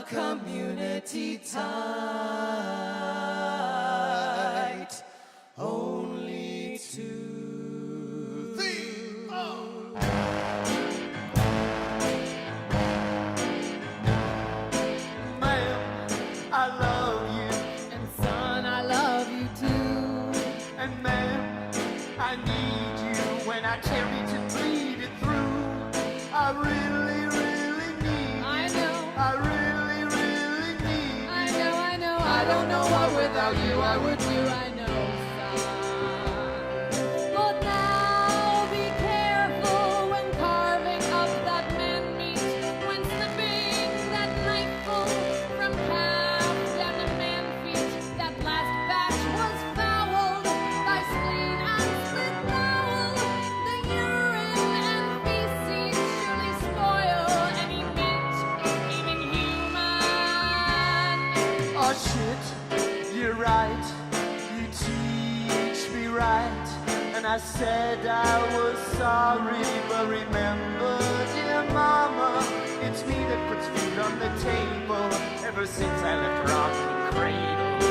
community tight. Only two. Three, four. Ma'am, I love you. And son, I love you too. And ma'am, I need you when I carry to bleed it through. I really, really need you. I know. I really, really need you. I know. I don't know what without you I would do. I know, son. But now be careful when carving up that man meat, when snipping that knifeful from calf down to man feet. That last batch was fouled by spleen and split bowel. The urine and feces surely spoil any meat, even human. Oh shit, you're right. You teach me right. And I said I was sorry, but remember, dear mama, it's me that puts food on the table ever since I left her rocking cradle.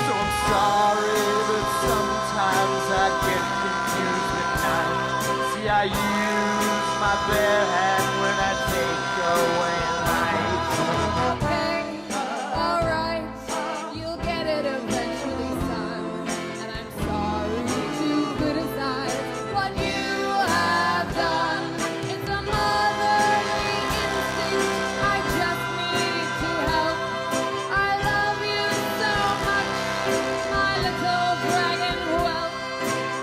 So I'm sorry, but sometimes I get confused with knife. See, I use my bare hand when I take away life. Okay, alright, you'll get it eventually, son. And I'm sorry to criticize what you have done. It's a motherly instinct, I just need to help. I love you so much, my little dragon whelp.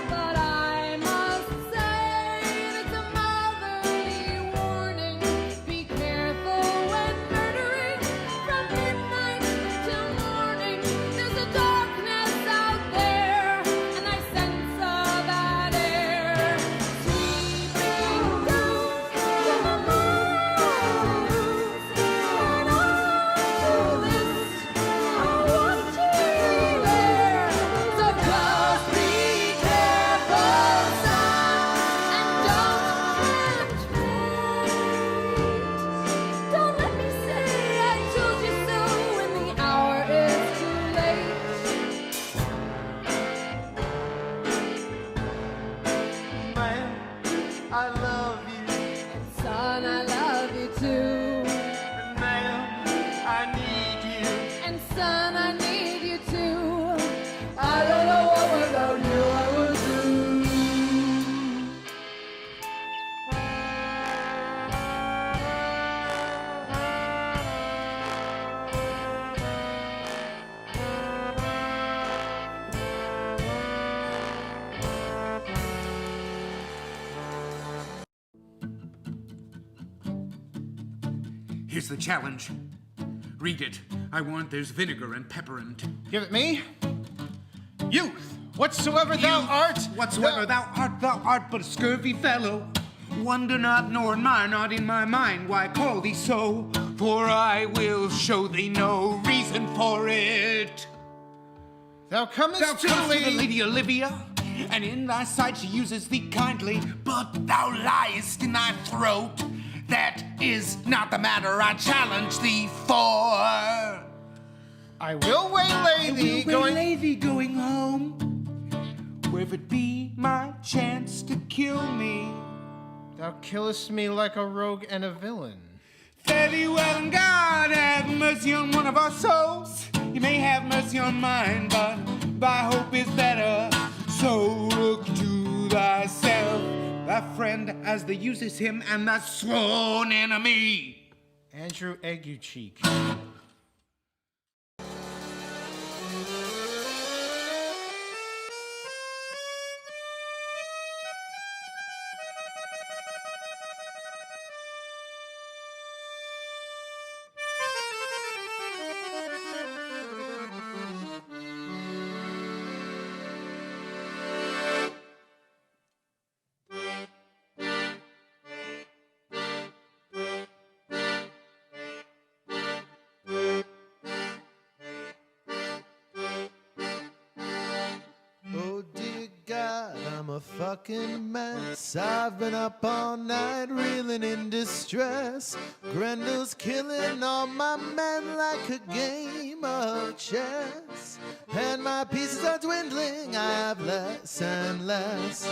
But I must say it's a motherly warning. Be careful when murdering from midnight till morning. There's a darkness out there, and I sense that air sweeping down from the mountains. And all this I want to beware. So just be careful, son, and don't tempt fate. Don't let me say I told you so when the hour is too late. Ma'am, I love you. And son, I love you too. Ma'am, I need you. And son, I need you too. I don't know what without you I would do. Here's the challenge. Read it. I want there's vinegar and pepper and... Give it me. Youth, whatsoever thou art. Whatsoever thou art but a scurvy fellow. Wonder not, nor admire not in my mind why I call thee so. For I will show thee no reason for it. Thou comest Thou to comest the to the Lady Olivia, and in thy sight she uses thee kindly, but thou liest in thy throat. That is not the matter I challenge thee for. I will waylay thee going home, where if it be my chance to kill me. Thou killest me like a rogue and a villain. Fare thee well, and God have mercy on one of our souls. You may have mercy on mine, but thy hope is better. So look to thyself, thy friend as thou uses him, and thy sworn enemy. Andrew Aguecheek. I'm a fucking mess. I've been up all night reeling in distress. Grendel's killing all my men like a game of chess. And my pieces are dwindling, I have less and less.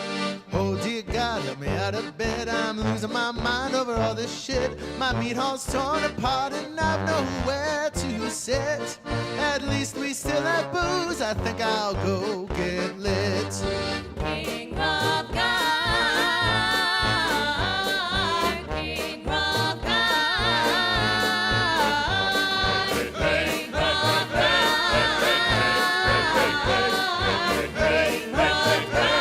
Oh dear God, let me out of bed. I'm losing my mind over all this shit. My meat hall's torn apart and I've nowhere to sit. At least we still have booze, I think I'll go get lit. King of God, King of God, King of God, King of God.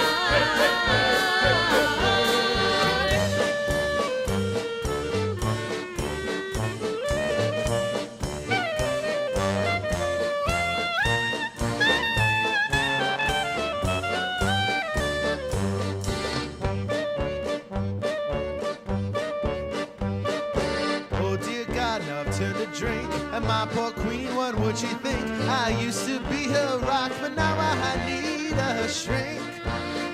Oh dear God, now I've turned to drink. And my poor queen, what would she think? I used to be her rock, but now I need a shrink.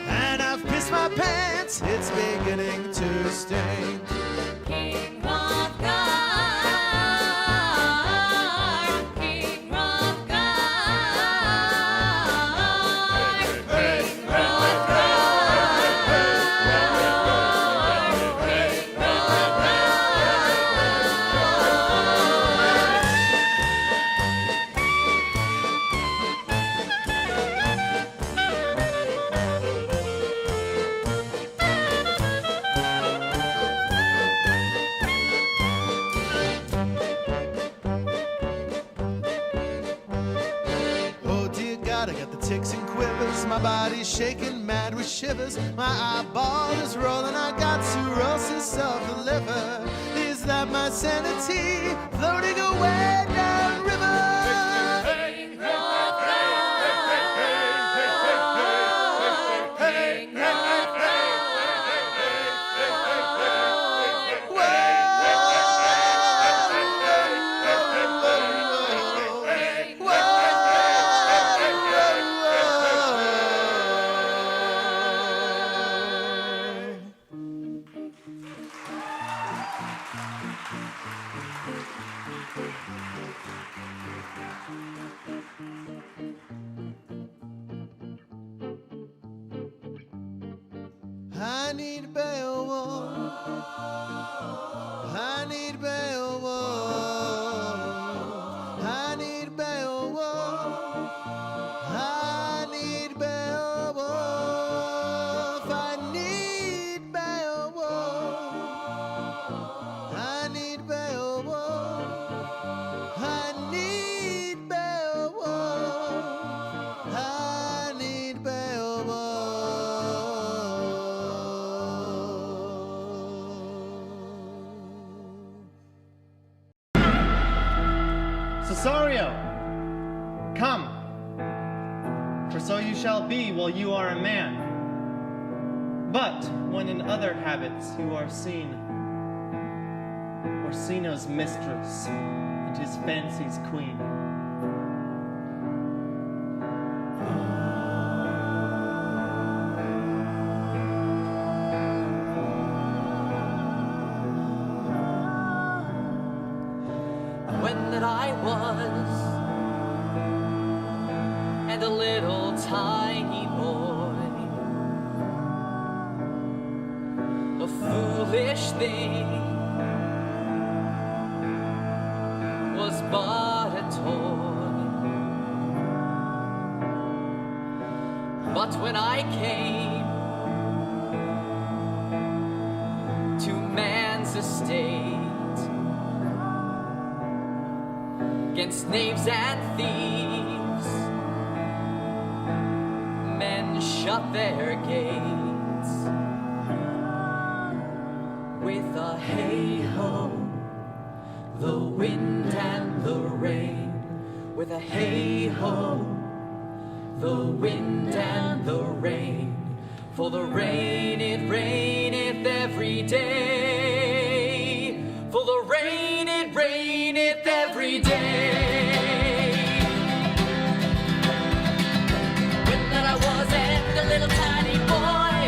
And I've pissed my pants, it's beginning to stink. King of God, King of God, King of Oh dear God, I got the ticks and quivers. My body's shaking, mad with shivers. My eyeball is rolling, I got cirrhosis of the liver. Is that my sanity floating away down river? King of God, King of I need Beowulf. I need Beowulf. I need Beowulf. I need Beowulf. I need Beowulf. I need Beowulf. I need Beowulf. I need Beowulf. Cesario, come, for so you shall be while you are a man. But when in other habits you are seen, Orsino's mistress and his fancy's queen. When that I was and a little tiny boy, a foolish thing was but a toy. But when I came to man's estate, against knaves and thieves, men shut their gates. With a hey-ho, the wind and the rain. With a hey-ho, the wind and the rain. For the rain, it raineth every day. For the rain, it raineth every day. When that I was and a little tiny boy,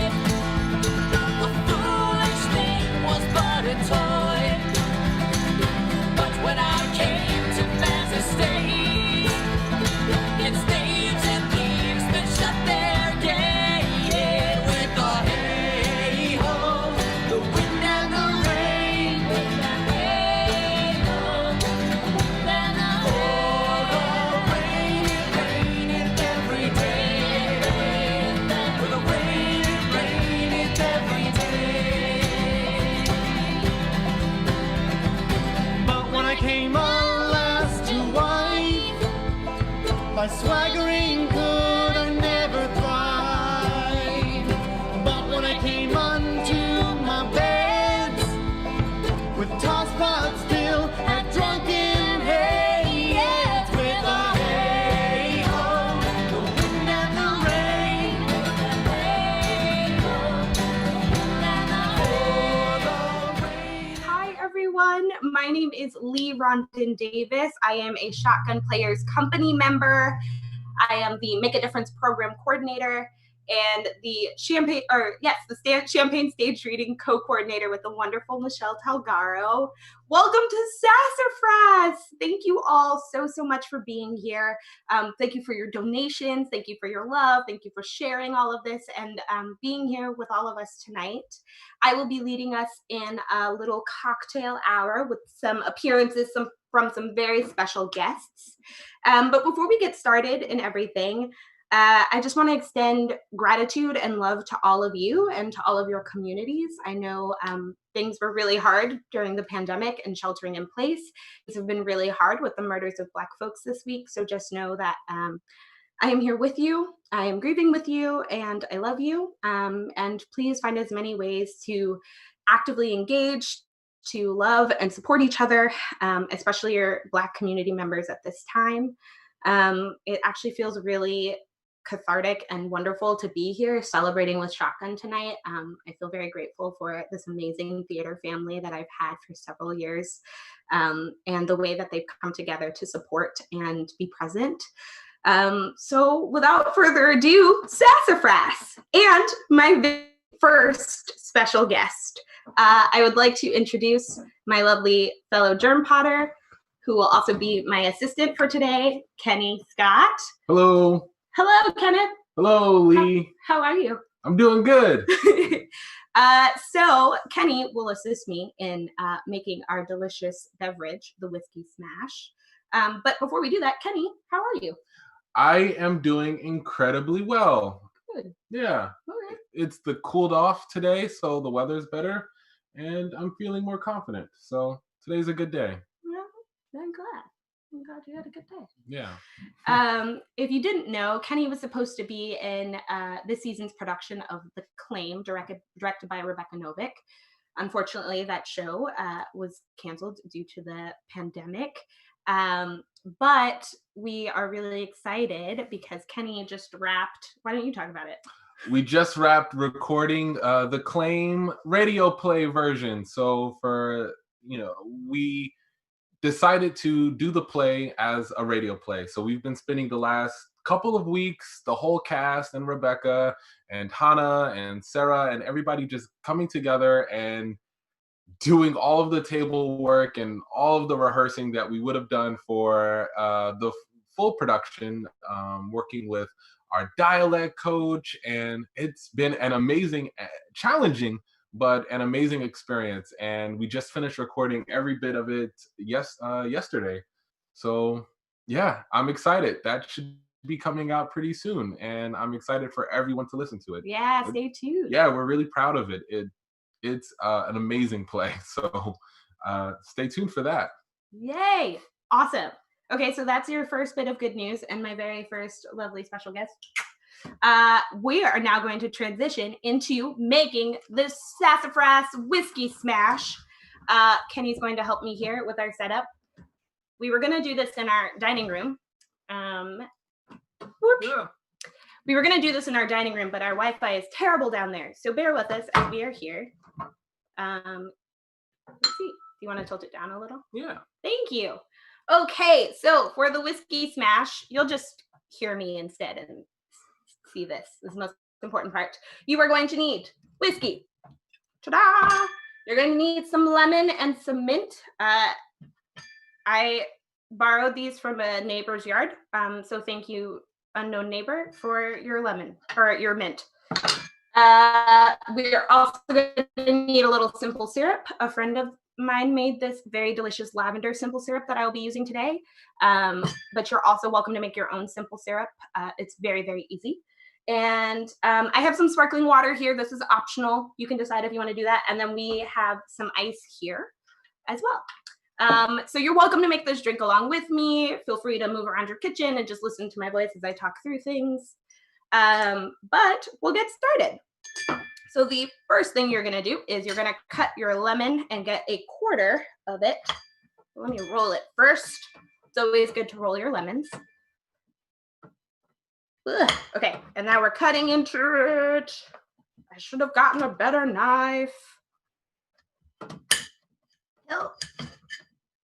name is Lee Rondon Davis. I am a Shotgun Players Company member. I am the Make a Difference program coordinator and the Champagne Stage Reading co-coordinator with the wonderful Michelle Talgaro. Welcome to Sassafras! Thank you all so much for being here. Thank you for your donations. Thank you for your love. Thank you for sharing all of this and being here with all of us tonight. I will be leading us in a little cocktail hour with some appearances from some very special guests. But before we get started and everything, I just want to extend gratitude and love to all of you and to all of your communities. I know things were really hard during the pandemic and sheltering in place. Things have been really hard with the murders of Black folks this week. So just know that I am here with you. I am grieving with you, and I love you. And please find as many ways to actively engage, to love and support each other, especially your Black community members at this time. It actually feels really cathartic and wonderful to be here celebrating with Shotgun tonight. I feel very grateful for this amazing theater family that I've had for several years, and the way that they've come together to support and be present. So without further ado, Sassafras and my first special guest. I would like to introduce my lovely fellow germ potter, who will also be my assistant for today, Kenny Scott. Hello. Hello, Kenneth. Hello, Lee. How are you? I'm doing good. So Kenny will assist me in making our delicious beverage, the Whiskey Smash. But before we do that, Kenny, how are you? I am doing incredibly well. Good. Yeah. Okay. It's cooled off today, so the weather's better, and I'm feeling more confident. So today's a good day. Well, I'm glad. I'm glad you had a good day. Yeah. If you didn't know, Kenny was supposed to be in this season's production of The Claim, directed by Rebecca Novick. Unfortunately, that show was canceled due to the pandemic. But we are really excited because Kenny just wrapped. Why don't you talk about it? We just wrapped recording The Claim radio play version. So we decided to do the play as a radio play. So we've been spending the last couple of weeks, the whole cast and Rebecca and Hannah and Sarah and everybody just coming together and doing all of the table work and all of the rehearsing that we would have done for the full production, working with our dialect coach. And it's been an amazing, challenging, but an amazing experience. And we just finished recording every bit of it yesterday. So yeah, I'm excited. That should be coming out pretty soon. And I'm excited for everyone to listen to it. Yeah, stay tuned. Yeah, we're really proud of it. It's an amazing play. So stay tuned for that. Yay. Awesome. Okay, so that's your first bit of good news and my very first lovely special guest. We are now going to transition into making the Sassafras Whiskey Smash. Kenny's going to help me here with our setup. We were going to do this in our dining room. We were going to do this in our dining room, but our Wi-Fi is terrible down there. So bear with us as we are here. Let's see. Do you want to tilt it down a little? Yeah. Thank you. Okay, so for the Whiskey Smash, you'll just hear me instead and see this. This is the most important part. You are going to need whiskey. Ta-da! You're going to need some lemon and some mint. I borrowed these from a neighbor's yard. So thank you, unknown neighbor, for your lemon or your mint. We are also going to need a little simple syrup. A friend of mine made this very delicious lavender simple syrup that I will be using today. But you're also welcome to make your own simple syrup. It's very, very easy. And I have some sparkling water here. This is optional. You can decide if you want to do that. And then we have some ice here as well. So you're welcome to make this drink along with me. Feel free to move around your kitchen and just listen to my voice as I talk through things. But we'll get started. So the first thing you're going to do is you're going to cut your lemon and get a quarter of it. Let me roll it first. It's always good to roll your lemons. Ugh. Okay, and now we're cutting into it. I should have gotten a better knife. Oh.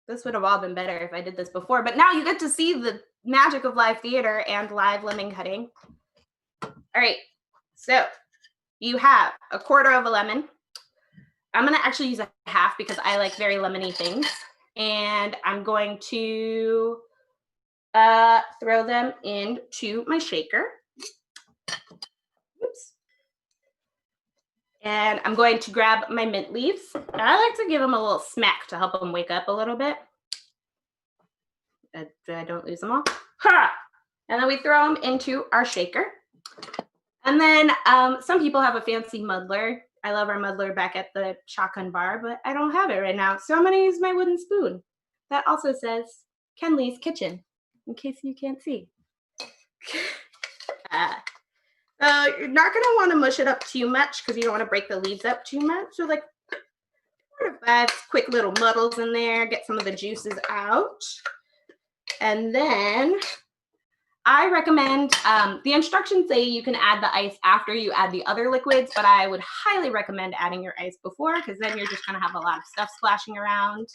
This would have all been better if I did this before, but now you get to see the magic of live theater and live lemon cutting. All right, so you have a quarter of a lemon. I'm gonna actually use a half because I like very lemony things. And I'm going to throw them into my shaker. Oops. And I'm going to grab my mint leaves. I like to give them a little smack to help them wake up a little bit. I don't lose them all. Ha! And then we throw them into our shaker. And then some people have a fancy muddler. I love our muddler back at the shotgun bar, but I don't have it right now. So I'm gonna use my wooden spoon. That also says Kenley's Kitchen, in case you can't see. You're not gonna wanna mush it up too much because you don't wanna break the leaves up too much. So like 4 to 5 quick little muddles in there, get some of the juices out. And then I recommend, the instructions say you can add the ice after you add the other liquids, but I would highly recommend adding your ice before because then you're just gonna have a lot of stuff splashing around.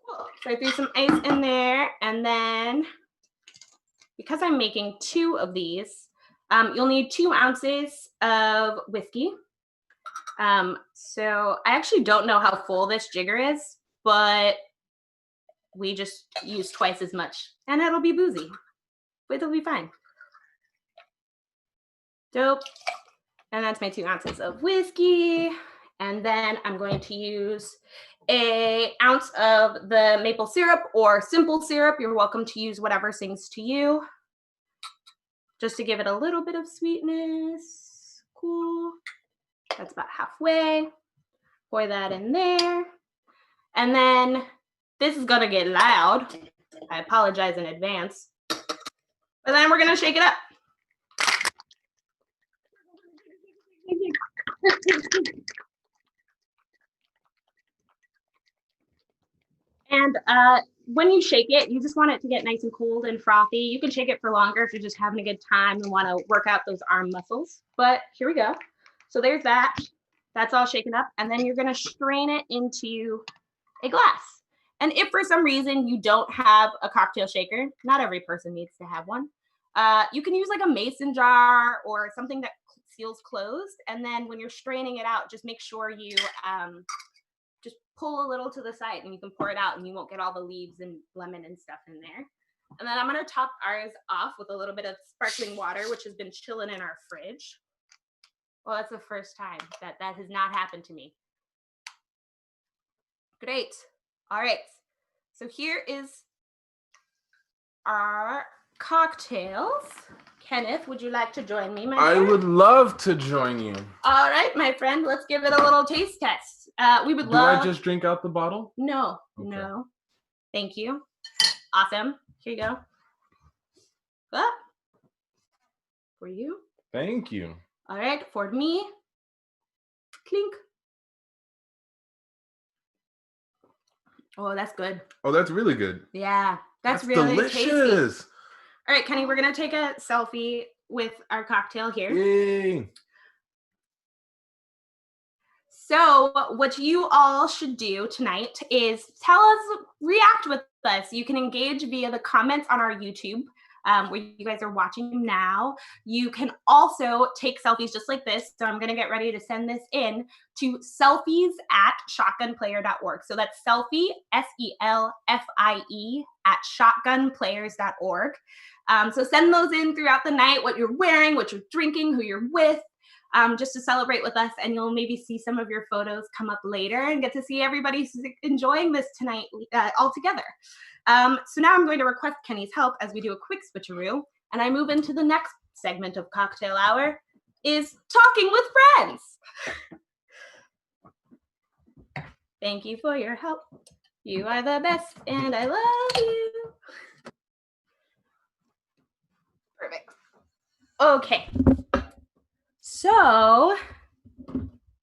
Cool. So I threw some ice in there, and then because I'm making 2 of these, you'll need 2 ounces of whiskey. So I actually don't know how full this jigger is, but we just use twice as much and it'll be boozy, but it'll be fine. Dope. And that's my 2 ounces of whiskey. And then I'm going to use an ounce of the maple syrup or simple syrup. You're welcome to use whatever sings to you, just to give it a little bit of sweetness. Cool. That's about halfway. Pour that in there. And then this is gonna get loud. I apologize in advance. But then we're gonna shake it up. And when you shake it, you just want it to get nice and cold and frothy. You can shake it for longer if you're just having a good time and want to work out those arm muscles. But here we go. So there's that. That's all shaken up. And then you're gonna strain it into a glass. And if for some reason you don't have a cocktail shaker, not every person needs to have one, you can use like a mason jar or something that seals closed. And then when you're straining it out, just make sure you just pull a little to the side and you can pour it out and you won't get all the leaves and lemon and stuff in there. And then I'm gonna top ours off with a little bit of sparkling water, which has been chilling in our fridge. Well, that's the first time that has not happened to me. Great. All right, so here is our cocktails. Kenneth, would you like to join me, my friend? I would love to join you. All right, my friend, let's give it a little taste test. We would Do love... I just drink out the bottle? No, Okay. no. Thank you. Awesome. Here you go. Ah. For you. Thank you. All right, for me. Clink. Oh, that's good. Oh, that's really good. Yeah, that's really tasty. delicious. All right, Kenny, we're gonna take a selfie with our cocktail here. Yay. So what you all should do tonight is tell us, react with us. You can engage via the comments on our YouTube, where you guys are watching now. You can also take selfies just like this. So I'm gonna get ready to send this in to selfies@shotgunplayer.org. So that's selfie, SELFIE, @shotgunplayers.org. So send those in throughout the night, what you're wearing, what you're drinking, who you're with, just to celebrate with us. And you'll maybe see some of your photos come up later and get to see everybody enjoying this tonight all together. So now I'm going to request Kenny's help as we do a quick switcheroo. And I move into the next segment of Cocktail Hour, is Talking with Friends. Thank you for your help. You are the best and I love you. Perfect. Okay. So,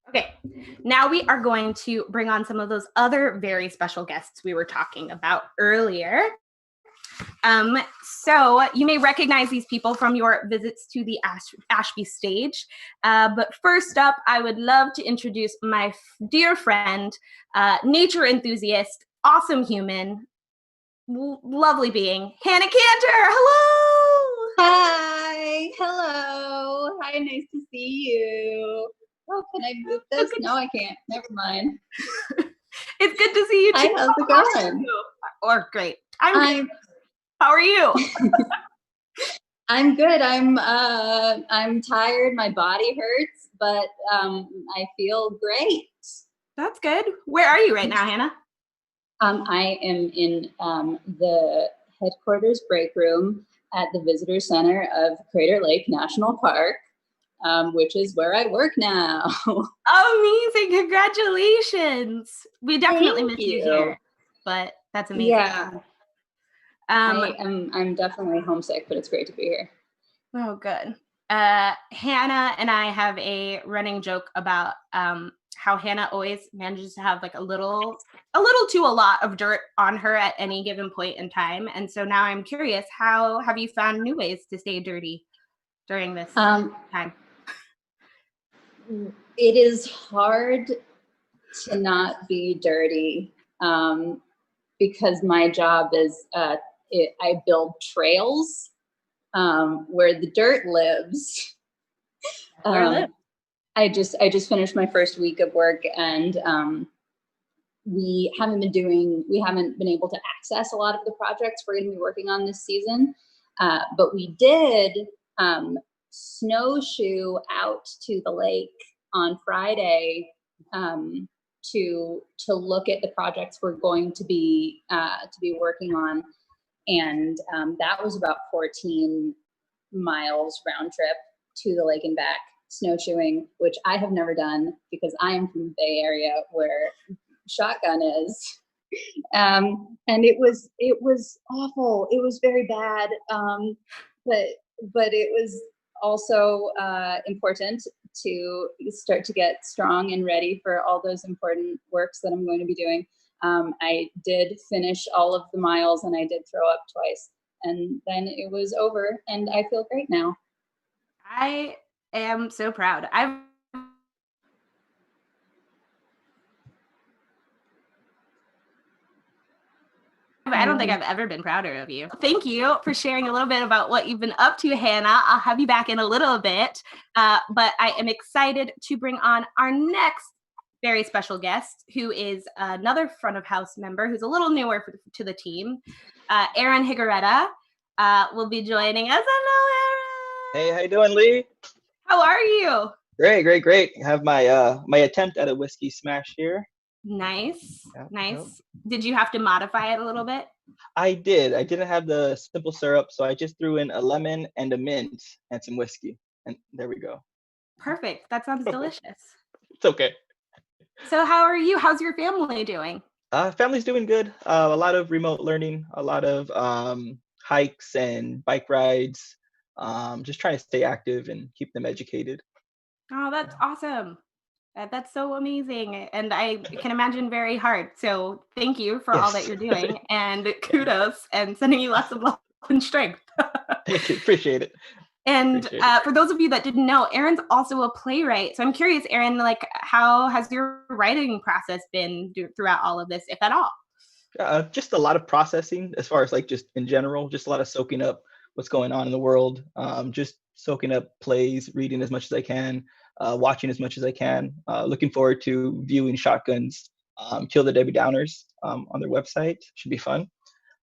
okay, now we are going to bring on some of those other very special guests we were talking about earlier. So you may recognize these people from your visits to the Ashby stage. But first up, I would love to introduce my dear friend, nature enthusiast, awesome human, lovely being, Hannah Cantor. Hello! Hi, hello. Hi, nice to see you. Oh, can I move this? No, I can't. Never mind. It's good to see you too. Hi, how's it going? Or great. I'm good. How are you? I'm good. I'm tired. My body hurts, but I feel great. That's good. Where are you right now, Hannah? I am in the headquarters break room at the Visitor Center of Crater Lake National Park, which is where I work now. Amazing. Congratulations. We definitely Thank miss you you. here, but that's amazing. Yeah. I'm definitely homesick, but it's great to be here. Oh, good. Hannah and I have a running joke about how Hannah always manages to have like a little to a lot of dirt on her at any given point in time. And so now I'm curious, how have you found new ways to stay dirty during this time? It is hard to not be dirty because my job is I build trails where the dirt lives. I just finished my first week of work, and we haven't been able to access a lot of the projects we're going to be working on this season, but we did snowshoe out to the lake on Friday to look at the projects we're going to be working on, and that was about 14 miles round trip to the lake and back, snowshoeing, which I have never done because I am from the Bay Area where shotgun is. And it was awful. It was very bad. But it was also important to start to get strong and ready for all those important works that I'm going to be doing. I did finish all of the miles, and I did throw up twice, and then it was over, and I feel great now. I am so proud. I don't think I've ever been prouder of you. Thank you for sharing a little bit about what you've been up to, Hannah. I'll have you back in a little bit, but I am excited to bring on our next very special guest, who is another front of house member who's a little newer to the team. Aaron Higuereta will be joining us. Hello, Aaron. Hey, how you doing, Lee? How are you? Great. I have my attempt at a whiskey smash here. Nice. Yep. Did you have to modify it a little bit? I did. I didn't have the simple syrup, so I just threw in a lemon and a mint and some whiskey, and there we go. Perfect. That sounds delicious. It's okay. So how are you? How's your family doing? Family's doing good. A lot of remote learning, a lot of hikes and bike rides. Just trying to stay active and keep them educated. Oh, that's awesome. That's so amazing. And I can imagine very hard. So thank you for all that you're doing, and kudos, and sending you lots of love and strength. Appreciate it. And for those of you that didn't know, Aaron's also a playwright. So I'm curious, Aaron, like, how has your writing process been throughout all of this, if at all? Just a lot of processing, as far as like just in general, just a lot of soaking up what's going on in the world, just soaking up plays, reading as much as I can, watching as much as I can. Looking forward to viewing Shotgun's Kill the Debbie Downers on their website. Should be fun.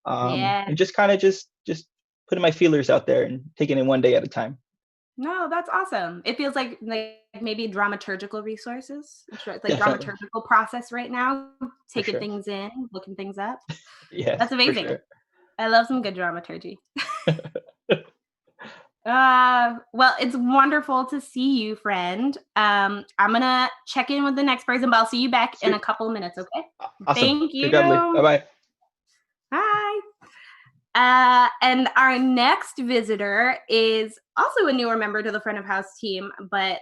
And just kind of just putting my feelers out there and taking it one day at a time. No, that's awesome. It feels like maybe dramaturgical resources. It's like dramaturgical process right now, taking things in, looking things up. Yeah, that's amazing. Sure. I love some good dramaturgy. Well, it's wonderful to see you, friend. I'm gonna check in with the next person, but I'll see you back in a couple of minutes, okay? Awesome. Thank you. Bye-bye. Bye. And our next visitor is also a newer member to the front of house team, but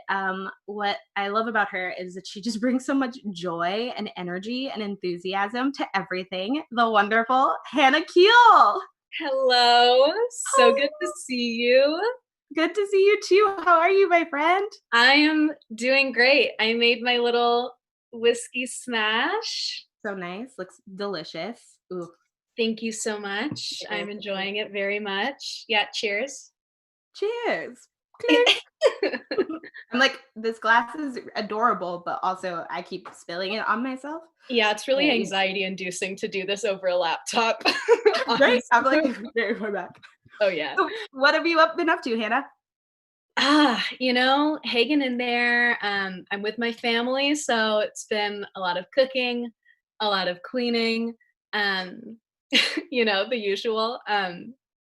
what I love about her is that she just brings so much joy and energy and enthusiasm to everything. The wonderful Hannah Keel. Hello. So good to see you. Good to see you too. How are you, my friend? I am doing great. I made my little whiskey smash. So nice. Looks delicious. Ooh, Thank you so much. it I'm is. enjoying it very much. Yeah, cheers. Cheers. Clink. I'm like, this glass is adorable, but also I keep spilling it on myself. Yeah, it's really Yeah. anxiety inducing to do this over a laptop. Right? I'm honestly. like, very far back. Oh yeah. So what have you been up to, Hannah? Hanging in there. I'm with my family, so it's been a lot of cooking, a lot of cleaning, um, the usual.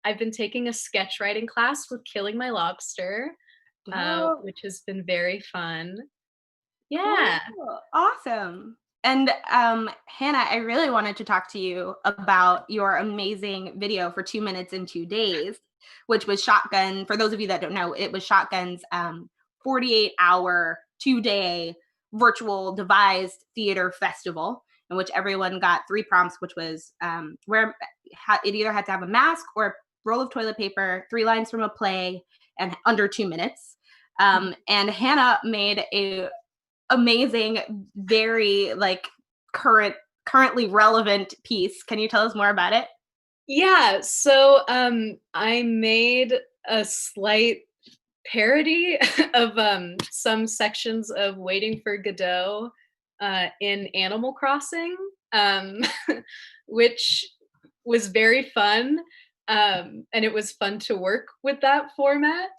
I've been taking a sketch writing class with Killing My Lobster, Oh, which has been very fun. Yeah. cool. Awesome. And Hannah, I really wanted to talk to you about your amazing video for 2 minutes and 2 days, which was Shotgun. For those of you that don't know, it was Shotgun's 48-hour, 2-day virtual devised theater festival in which everyone got 3 prompts, which was it either had to have a mask or a roll of toilet paper, 3 lines from a play, and under 2 minutes. And Hannah made a amazing, very like currently relevant piece. Can you tell us more about it? Yeah, so I made a slight parody of some sections of Waiting for Godot in Animal Crossing, um, which was very fun. And it was fun to work with that format.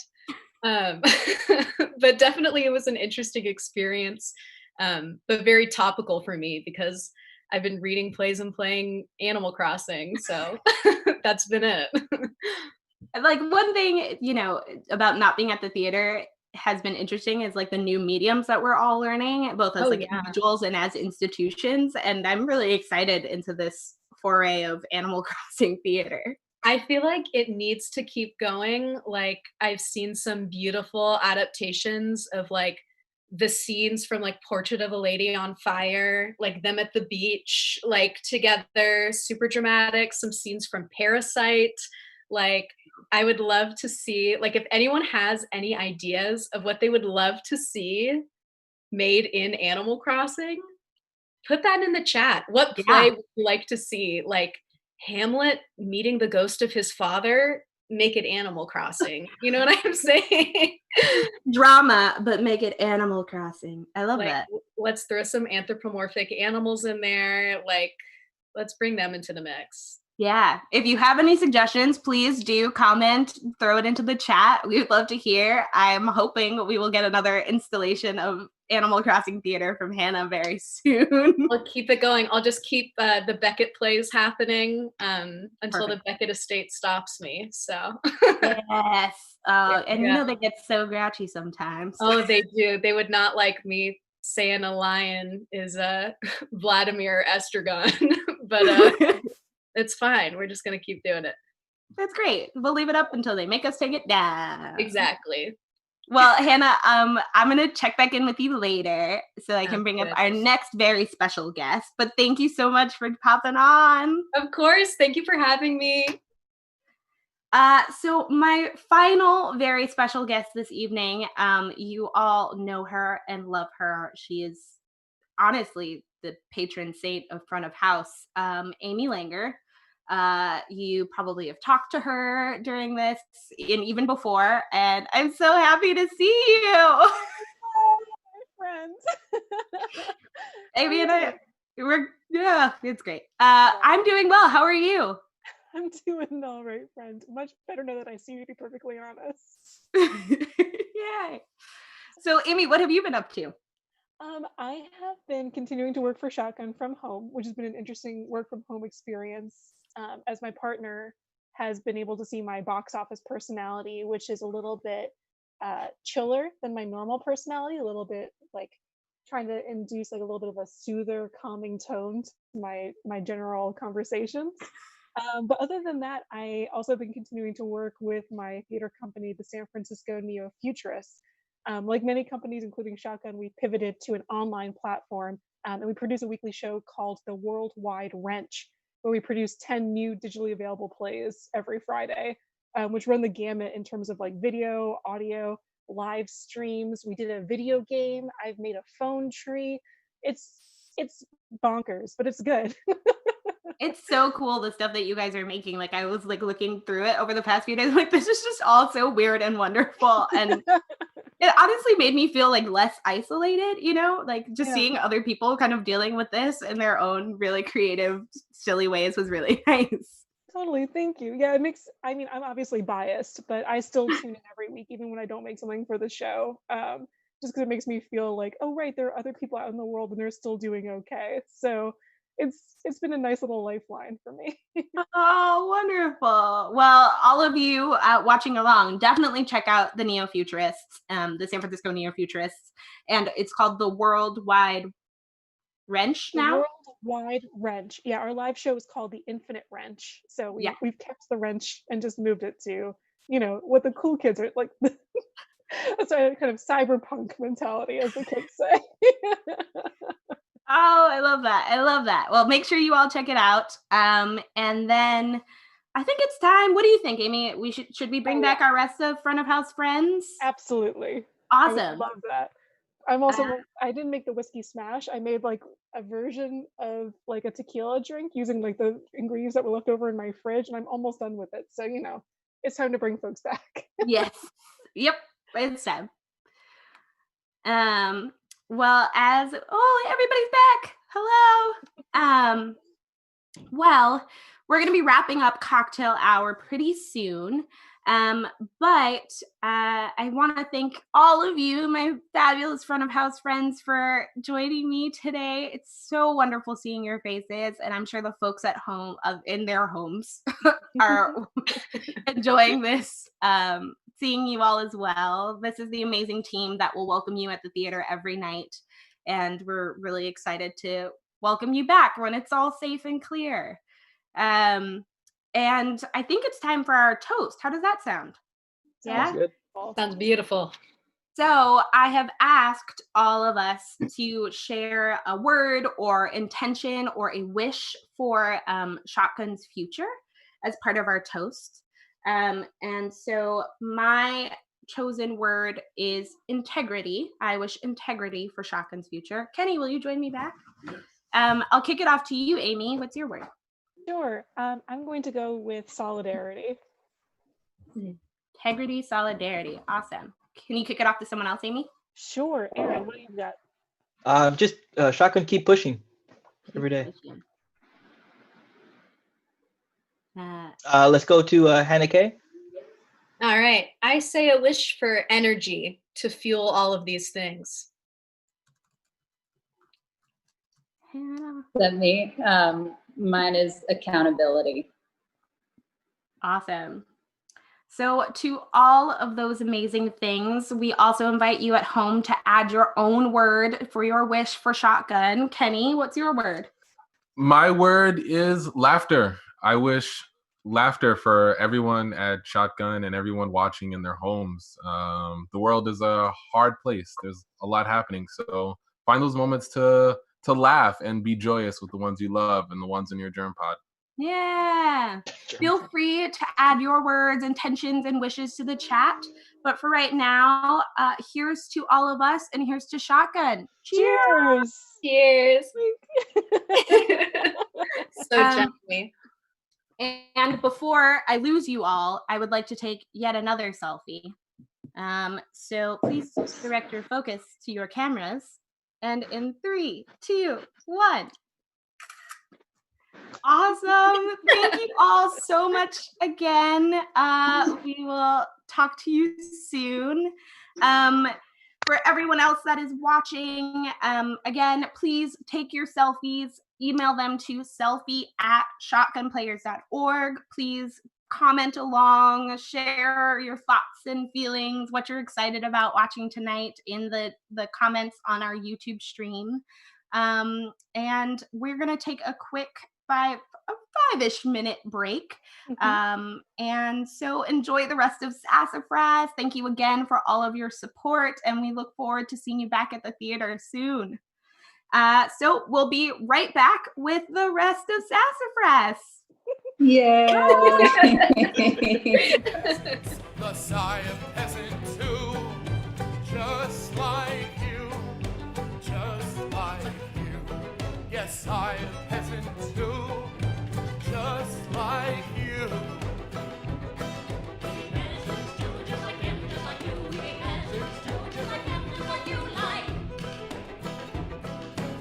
Um, but definitely it was an interesting experience, but very topical for me because I've been reading plays and playing Animal Crossing. So that's been it. Like one thing, about not being at the theater has been interesting is like the new mediums that we're all learning, both as Oh, like yeah. individuals and as institutions. And I'm really excited into this foray of Animal Crossing theater. I feel like it needs to keep going. Like I've seen some beautiful adaptations of like the scenes from like Portrait of a Lady on Fire, like them at the beach, like together, super dramatic, some scenes from Parasite. Like I would love to see like if anyone has any ideas of what they would love to see made in Animal Crossing, put that in the chat. What Yeah. play would you like to see? Like Hamlet meeting the ghost of his father, make it Animal Crossing. You know what I'm saying? Drama, but make it Animal Crossing. I love Like, that. let's throw some anthropomorphic animals in there. Like, let's bring them into the mix. Yeah. If you have any suggestions, please do comment, throw it into the chat. We would love to hear. I'm hoping we will get another installation of Animal Crossing theater from Hannah very soon. I'll keep it going. I'll just keep the Beckett plays happening until Perfect. the Beckett estate stops me. So, Yes. And yeah. they get so grouchy sometimes. Oh, they do. They would not like me saying a lion is Vladimir Estragon, but it's fine. We're just gonna keep doing it. That's great. We'll leave it up until they make us take it down. Exactly. Well, Hannah, I'm gonna check back in with you later so I can bring up good. our next very special guest. But thank you so much for popping on. Of course. Thank you for having me. So my final very special guest this evening, you all know her and love her. She is honestly the patron saint of front of house, Amy Langer. You probably have talked to her during this and even before, and I'm so happy to see you. Friends. Amy and I, it's great. I'm doing well. How are you? I'm doing all right, friend. Much better now that I see you, to be perfectly honest. Yay. So, Amy, what have you been up to? I have been continuing to work for Shotgun from home, which has been an interesting work from home experience, as my partner has been able to see my box office personality, which is a little bit chiller than my normal personality, a little bit like trying to induce like a little bit of a soother, calming tone to my general conversations. But other than that, I also have been continuing to work with my theater company, the San Francisco Neo Futurists. Like many companies, including Shotgun, we pivoted to an online platform, and we produce a weekly show called The Worldwide Wrench, where we produce 10 new digitally available plays every Friday, which run the gamut in terms of like video, audio, live streams. We did a video game. I've made a phone tree. It's bonkers, but it's good. It's so cool, the stuff that you guys are making. Like, I was like looking through it over the past few days, like, this is just all so weird and wonderful. And it honestly made me feel like less isolated, you know, like just Yeah. seeing other people kind of dealing with this in their own really creative, silly ways was really nice. Totally, thank you. Yeah, it makes, I mean, I'm obviously biased, but I still tune in every week, even when I don't make something for the show. Just because it makes me feel like, oh right, there are other people out in the world and they're still doing okay. So it's been a nice little lifeline for me. Oh, wonderful. Well, all of you watching along, definitely check out the Neo Futurists, the San Francisco Neo Futurists. And it's called the Worldwide Wrench The now. Worldwide Wrench. Yeah, our live show is called the Infinite Wrench. So Yeah. we've kept the wrench and just moved it to, you know, what the cool kids are like. That's a kind of cyberpunk mentality, as the kids say. Oh, I love that. I love that. Well, make sure you all check it out. And then I think it's time. What do you think, Amy? We should we bring back our rest of front of house friends? Absolutely. I would Awesome. love that. I'm also, I didn't make the whiskey smash. I made like a version of like a tequila drink using like the ingredients that were left over in my fridge, and I'm almost done with it. So, you know, it's time to bring folks back. Yes. Yep. It's time. Well, everybody's back. Hello. Well, we're going to be wrapping up cocktail hour pretty soon. But I want to thank all of you, my fabulous front of house friends, for joining me today. It's so wonderful seeing your faces, and I'm sure the folks at home, in their homes, are enjoying this. Seeing you all as well. This is the amazing team that will welcome you at the theater every night, and we're really excited to welcome you back when it's all safe and clear. And I think it's time for our toast. How does that sound? Sounds good. Sounds beautiful. So I have asked all of us to share a word or intention or a wish for Shotgun's future as part of our toast. And so my chosen word is integrity. I wish integrity for Shotgun's future. Kenny, will you join me back? I'll kick it off to you, Amy. What's your word? Sure. I'm going to go with solidarity. Integrity, solidarity. Awesome. Can you kick it off to someone else, Amy? Sure. Aaron, what do you got? Just shotgun, keep pushing every day. Let's go to Hannah Kay. All right. I say a wish for energy to fuel all of these things. Hannah. That me? Mine is accountability. Awesome. So to all of those amazing things, we also invite you at home to add your own word for your wish for Shotgun. Kenny, what's your word? My word is laughter. I wish laughter for everyone at Shotgun and everyone watching in their homes. The world is a hard place. There's a lot happening. So find those moments to laugh and be joyous with the ones you love and the ones in your germ pod. Yeah. Feel free to add your words, intentions, and wishes to the chat. But for right now, here's to all of us, and here's to Shotgun. Cheers. Cheers. So gently. And before I lose you all, I would like to take yet another selfie. So please direct your focus to your cameras. And in 3, 2, 1. Awesome. Thank you all so much again. We will talk to you soon. For everyone else that is watching, again, please take your selfies, email them to selfie@shotgunplayers.org. Please comment along, share your thoughts and feelings, what you're excited about watching tonight in the comments on our YouTube stream. And we're going to take a quick 5-ish minute break. And so enjoy the rest of SASSAFRAS. Thank you again for all of your support, and we look forward to seeing you back at the theater soon. So we'll be right back with the rest of Sassafras. Yay! Messiah peasant too, just like you, just like you. Yes, I am peasant too, just like you.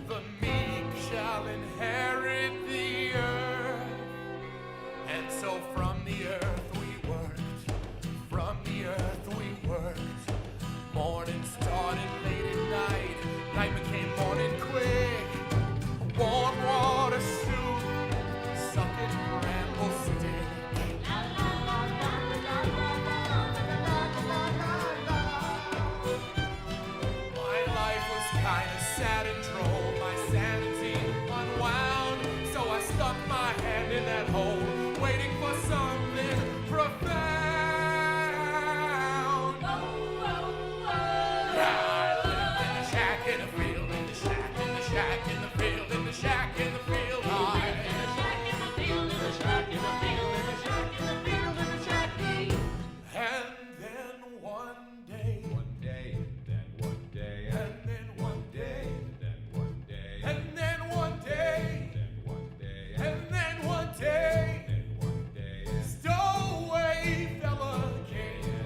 The meek shall inherit the earth, and so from the earth we worked, from the earth we worked. Morning started late at night, night became morning quick. Warm water soup, sucking bramble stick. My life was kinda sad and droll, my sanity unwound, so I stuck my hand in that hole, waiting for something profound. I lived in the shack in the field, in the shack, in the shack, in the field, in the shack, in the field. I in the shack, in the field, in the shack, in the field, in the shack, in the field, in the shack. And then one day, and then one day, and then one day, and then one day, and then one day, stowaway fella came,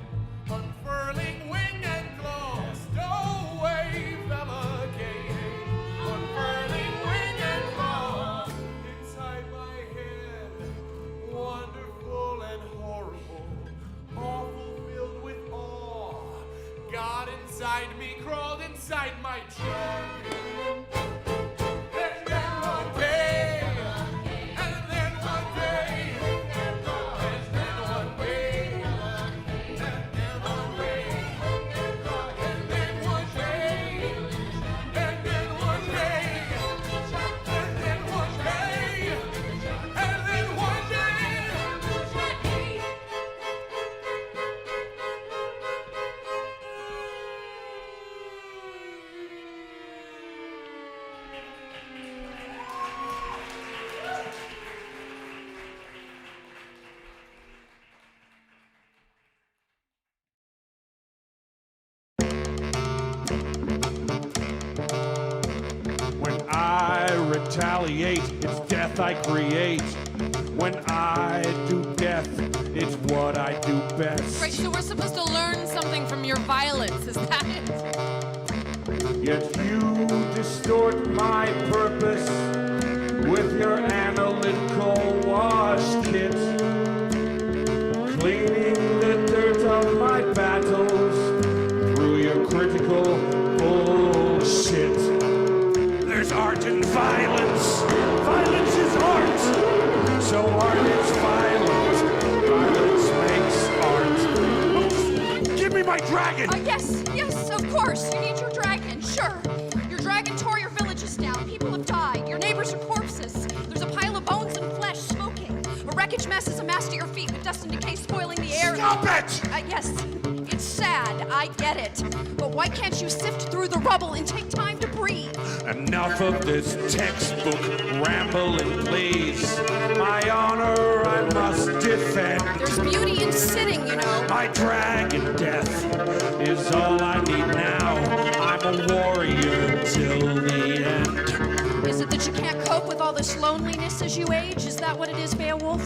unfurling wing and claw. Stowaway fella came, unfurling wing and claw. Inside my head, wonderful and horrible, awful filled with awe. God inside me crawled inside my trunk. And then one day, and then one day, and then one day, and then one day, and then one day, and then one day, and then one day, and then one day. When I retaliate, it's death I create. When I do death, it's what I do best. Right, so we're supposed to learn something from your violence, is that it? Yet you distort my purpose with your analytical wash kit, cleaning the dirt of my battles through your critical bullshit. There's art in violence. Violence is art. So art is violent. Violence makes art. Give me my dragon! Yes, of course. You need your dragon, sure. Your dragon tore your villages down. People have died. Your neighbors are corpses. There's a pile of bones and flesh smoking. A wreckage mess is amassed at your feet with dust and decay spoiling the air. Stop it! Yes, it's sad. I get it. But why can't you sift through the rubble and take time to breathe? Enough of this textbook rambling, please. My honor I must defend. There's beauty in sitting, you know. My dragon death is all I need now. I'm a warrior till the end. Is it that you can't cope with all this loneliness as you age? Is that what it is, Beowulf?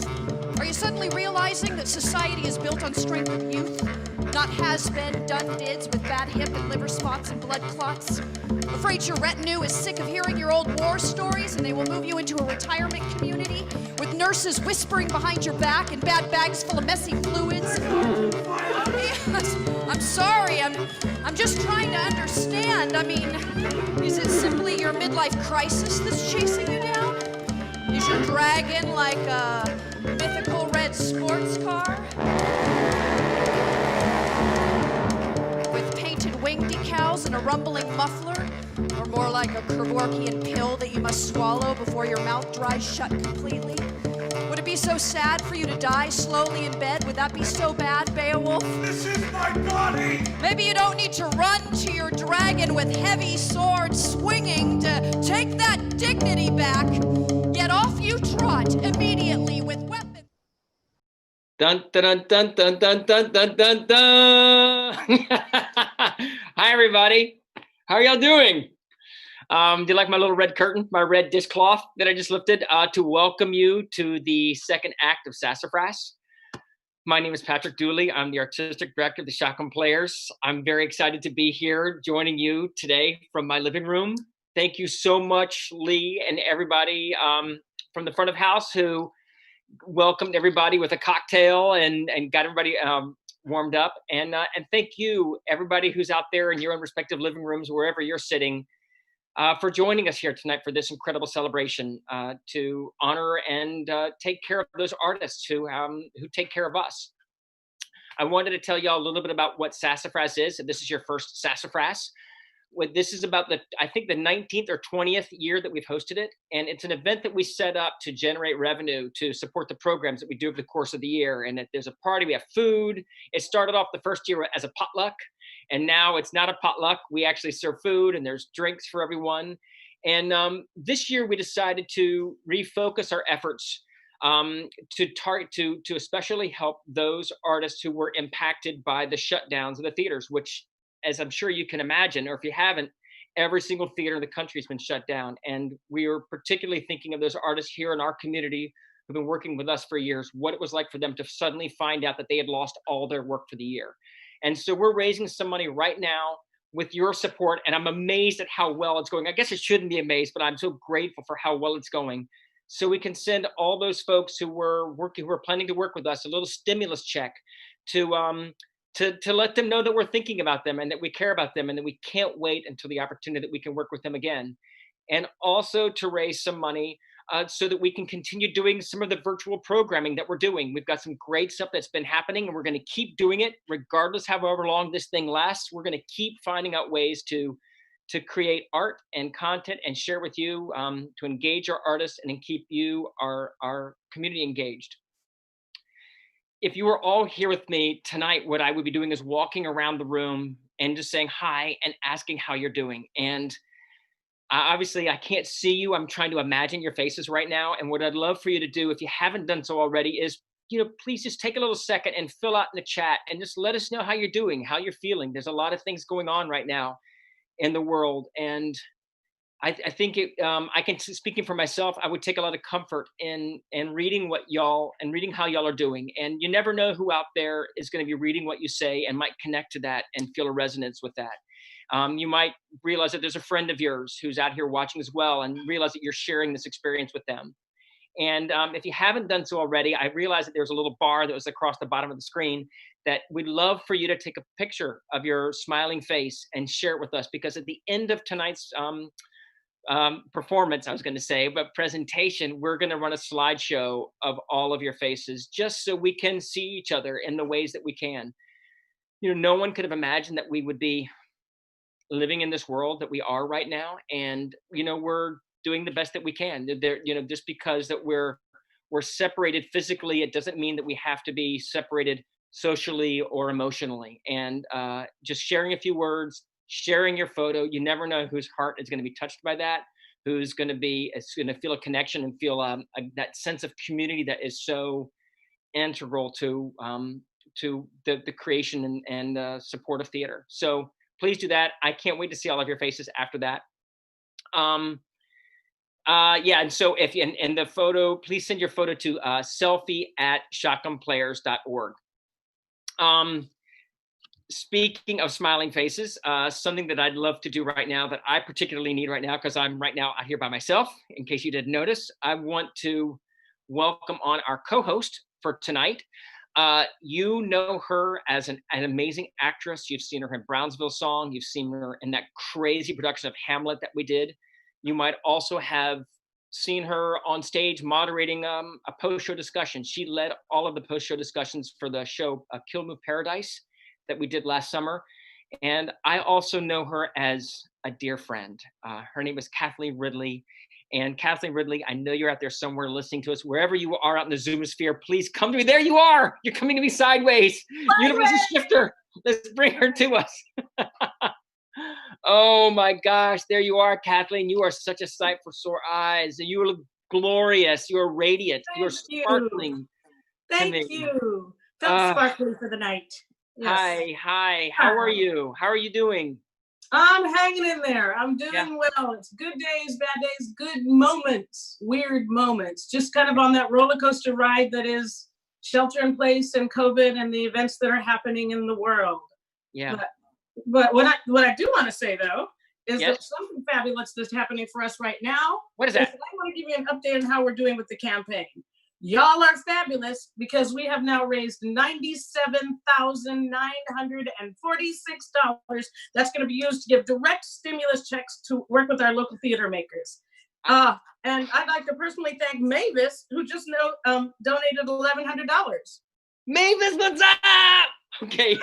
Are you suddenly realizing that society is built on strength of youth? Not has-been, done-dids with bad hip and liver spots and blood clots? Afraid your retinue is sick of hearing your old war stories and they will move you into a retirement community with nurses whispering behind your back and bad bags full of messy fluids? Yes, I'm sorry, I'm just trying to understand. I mean, is it simply your midlife crisis that's chasing you down? Is your dragon like a mythical red sports car? With painted wing decals and a rumbling muffler? Or more like a Kevorkian pill that you must swallow before your mouth dries shut completely? Would it be be so sad for you to die slowly in bed? Would that be so bad, Beowulf? This is my body! Maybe you don't need to run to your dragon with heavy sword swinging to take that dignity back. Yet off you trot immediately with weapons. Dun dun dun dun dun dun dun dun dun. Hi everybody. How are y'all doing? Do you like my little red curtain, my red dishcloth that I just lifted to welcome you to the second act of SASSAFRAS? My name is Patrick Dooley. I'm the artistic director of the Shotgun Players. I'm very excited to be here joining you today from my living room. Thank you so much, Lee, and everybody from the front of house who welcomed everybody with a cocktail and got everybody warmed up. And thank you, everybody who's out there in your own respective living rooms, wherever you're sitting, for joining us here tonight for this incredible celebration to honor and take care of those artists who take care of us. I wanted to tell y'all a little bit about what SASSAFRAS is. If this is your first SASSAFRAS, this is about I think the 19th or 20th year that we've hosted it. And it's an event that we set up to generate revenue to support the programs that we do over the course of the year. And if there's a party, we have food. It started off the first year as a potluck. And now it's not a potluck. We actually serve food and there's drinks for everyone. And this year we decided to refocus our efforts to especially help those artists who were impacted by the shutdowns of the theaters, which, as I'm sure you can imagine, or if you haven't, every single theater in the country has been shut down. And we are particularly thinking of those artists here in our community who've been working with us for years, what it was like for them to suddenly find out that they had lost all their work for the year. And so we're raising some money right now with your support, and I'm amazed at how well it's going. I guess I shouldn't be amazed, but I'm so grateful for how well it's going. So we can send all those folks who were planning to work with us a little stimulus check to let them know that we're thinking about them and that we care about them and that we can't wait until the opportunity that we can work with them again. And also to raise some money so that we can continue doing some of the virtual programming that we're doing. We've got some great stuff that's been happening and we're going to keep doing it regardless however long this thing lasts. We're going to keep finding out ways to create art and content and share with you, to engage our artists and keep you, our community, engaged. If you were all here with me tonight, what I would be doing is walking around the room and just saying hi and asking how you're doing. And obviously I can't see you. I'm trying to imagine your faces right now. And what I'd love for you to do, if you haven't done so already, is, please just take a little second and fill out in the chat and just let us know how you're doing, how you're feeling. There's a lot of things going on right now in the world. And I think speaking for myself, I would take a lot of comfort in reading how y'all are doing. And you never know who out there is going to be reading what you say and might connect to that and feel a resonance with that. You might realize that there's a friend of yours who's out here watching as well and realize that you're sharing this experience with them. And if you haven't done so already, I realized that there's a little bar that was across the bottom of the screen that we'd love for you to take a picture of your smiling face and share it with us, because at the end of tonight's performance, I was going to say, but presentation, we're going to run a slideshow of all of your faces just so we can see each other in the ways that we can. No one could have imagined that we would be living in this world that we are right now. And, we're doing the best that we can. Just because that we're separated physically, it doesn't mean that we have to be separated socially or emotionally. And just sharing a few words, sharing your photo, you never know whose heart is going to be touched by that, who's going to feel a connection and feel that sense of community that is so integral to the creation and support of theater. So please do that. I can't wait to see all of your faces after that. And so if in the photo, please send your photo to selfie@shotgunplayers.org. Speaking of smiling faces, something that I'd love to do right now that I particularly need right now, because I'm right now out here by myself, in case you didn't notice, I want to welcome on our co-host for tonight. You know her as an amazing actress. You've seen her in Brownsville Song. You've seen her in that crazy production of Hamlet that we did. You might also have seen her on stage moderating a post-show discussion. She led all of the post-show discussions for the show Kill Move Paradise that we did last summer. And I also know her as a dear friend. Her name is Kathleen Ridley. And Kathleen Ridley, I know you're out there somewhere listening to us. Wherever you are out in the Zoomosphere, please come to me. There you are. You're coming to me sideways. Universal Shifter. Let's bring her to us. Oh my gosh, there you are, Kathleen. You are such a sight for sore eyes. You look glorious. You are radiant. You are sparkling. Thank you. Felt sparkling for the night. Yes. Hi. How are you? How are you doing? I'm hanging in there. I'm doing well. It's good days, bad days, good moments, weird moments. Just kind of on that roller coaster ride that is shelter in place and COVID and the events that are happening in the world. Yeah. But what I do want to say though is that something fabulous that's happening for us right now. What is that? I want to give you an update on how we're doing with the campaign. Y'all are fabulous because we have now raised $97,946. That's going to be used to give direct stimulus checks to work with our local theater makers. And I'd like to personally thank Mavis, who just donated $1,100. Mavis, what's up? Okay,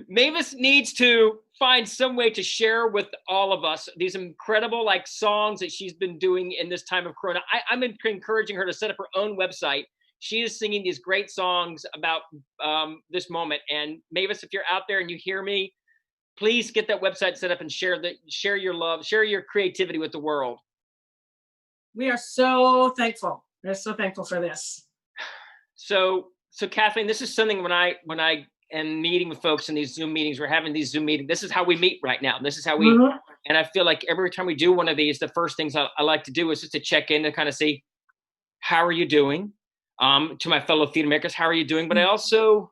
Mavis needs to find some way to share with all of us these incredible songs that she's been doing in this time of Corona. I'm encouraging her to set up her own website. She is singing these great songs about this moment. And Mavis, if you're out there and you hear me, please get that website set up and share your love, share your creativity with the world. We are so thankful. We're so thankful for this. So Kathleen, this is something when I am meeting with folks in these Zoom meetings, we're having these Zoom meetings. This is how we meet right now. This is how we, and I feel like every time we do one of these, the first things I like to do is just to check in to kind of see, how are you doing? To my fellow theater makers, how are you doing? But I also,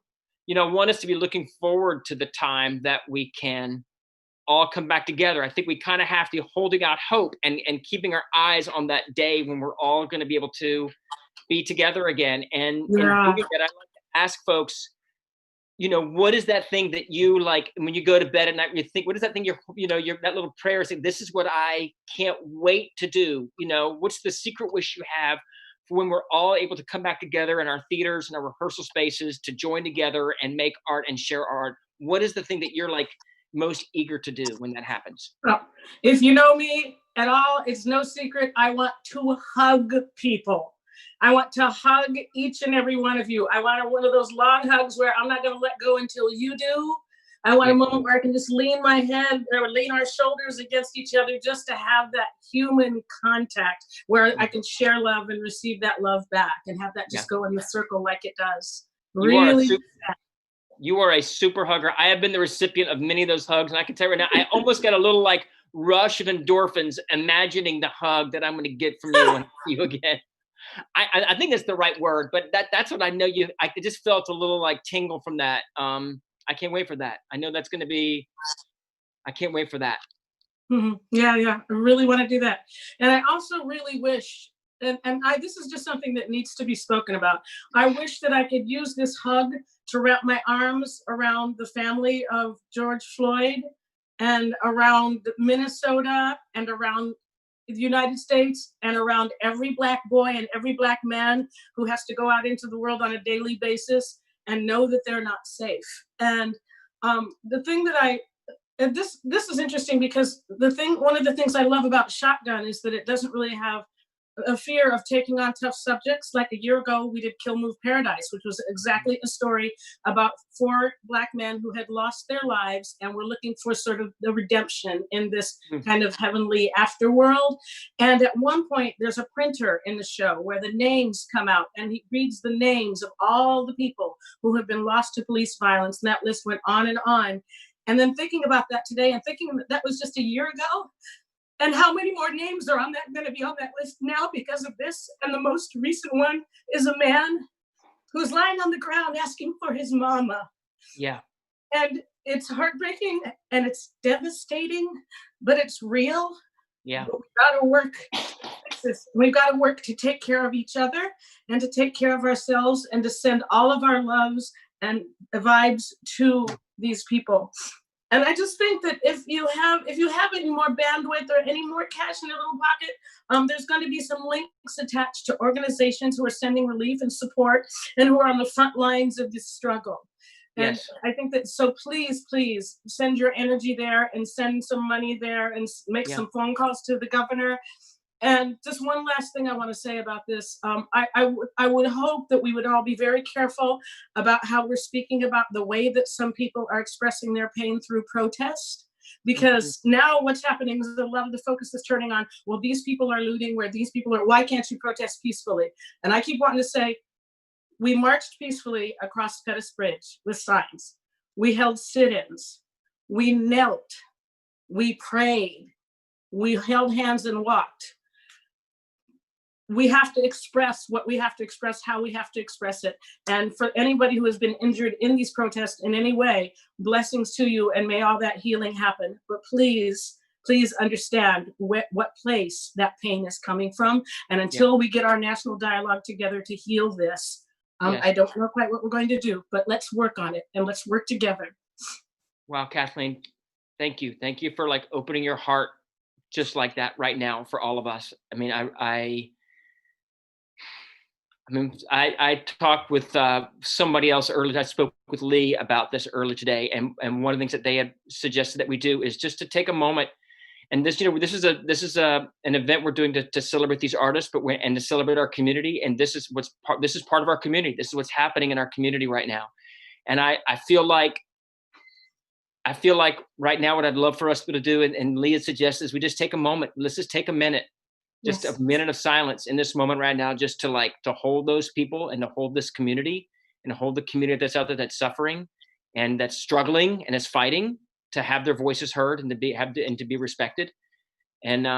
want us to be looking forward to the time that we can all come back together. I think we kind of have to holding out hope and keeping our eyes on that day when we're all going to be able to be together again. And doing that, I like to ask folks, what is that thing that you like when you go to bed at night? You think, what is that thing your that little prayer saying, this is what I can't wait to do? What's the secret wish you have for when we're all able to come back together in our theaters and our rehearsal spaces to join together and make art and share art? What is the thing that you're most eager to do when that happens? Well, if you know me at all, it's no secret. I want to hug people. I want to hug each and every one of you. I want one of those long hugs where I'm not going to let go until you do. I want a moment where I can just lean my head or lean our shoulders against each other just to have that human contact where I can share love and receive that love back and have that just go in the circle like it does. You are a super hugger. I have been the recipient of many of those hugs, and I can tell you right now, I almost got a little rush of endorphins imagining the hug that I'm going to get from you when I see you again. I think that's the right word, but that's what I know I just felt a little tingle from that. I can't wait for that. I know that's going to be, I can't wait for that. Mm-hmm. Yeah. I really want to do that. And I also really wish, and this is just something that needs to be spoken about. I wish that I could use this hug to wrap my arms around the family of George Floyd and around Minnesota and around the United States and around every Black boy and every Black man who has to go out into the world on a daily basis and know that they're not safe. And the thing that this is interesting because one of the things I love about Shotgun is that it doesn't really have a fear of taking on tough subjects. Like a year ago, we did Kill Move Paradise, which was exactly a story about 4 Black men who had lost their lives and were looking for sort of the redemption in this kind of heavenly afterworld. And at one point, there's a printer in the show where the names come out and he reads the names of all the people who have been lost to police violence. And that list went on and on. And then thinking about that today and thinking that was just a year ago, and how many more names are going to be on that list now because of this? And the most recent one is a man who's lying on the ground asking for his mama. Yeah. And it's heartbreaking and it's devastating, but it's real. Yeah. But we've got to work. We've got to work to take care of each other and to take care of ourselves and to send all of our loves and vibes to these people. And I just think that if you have any more bandwidth or any more cash in your little pocket, there's going to be some links attached to organizations who are sending relief and support and who are on the front lines of this struggle. And yes. I think that, so please send your energy there and send some money there and make some phone calls to the governor And just one last thing I want to say about this. I would hope that we would all be very careful about how we're speaking about the way that some people are expressing their pain through protest. Because now what's happening is a lot of the focus is turning on, well, these people are looting, where these people are, why can't you protest peacefully? And I keep wanting to say, we marched peacefully across Pettus Bridge with signs. We held sit-ins. We knelt. We prayed. We held hands and walked. We have to express what we have to express, how we have to express it. And for anybody who has been injured in these protests in any way, blessings to you, and may all that healing happen. But please, please understand what place that pain is coming from. And until we get our national dialogue together to heal this, I don't know quite what we're going to do, but let's work on it and let's work together. Wow, Kathleen, thank you. Thank you for like opening your heart just like that right now for all of us. I mean, I talked with somebody else earlier. I spoke with Lee about this earlier today, and one of the things that they had suggested that we do is just to take a moment. And this, this is an event we're doing to celebrate these artists, and to celebrate our community. And this is part of our community. This is what's happening in our community right now. And I feel like right now what I'd love for us to do, and Lee had suggested, is we just take a moment. Let's just take a minute. Just a minute of silence in this moment right now, just to hold those people and to hold this community and to hold the community that's out there that's suffering and that's struggling and is fighting to have their voices heard and to be respected. And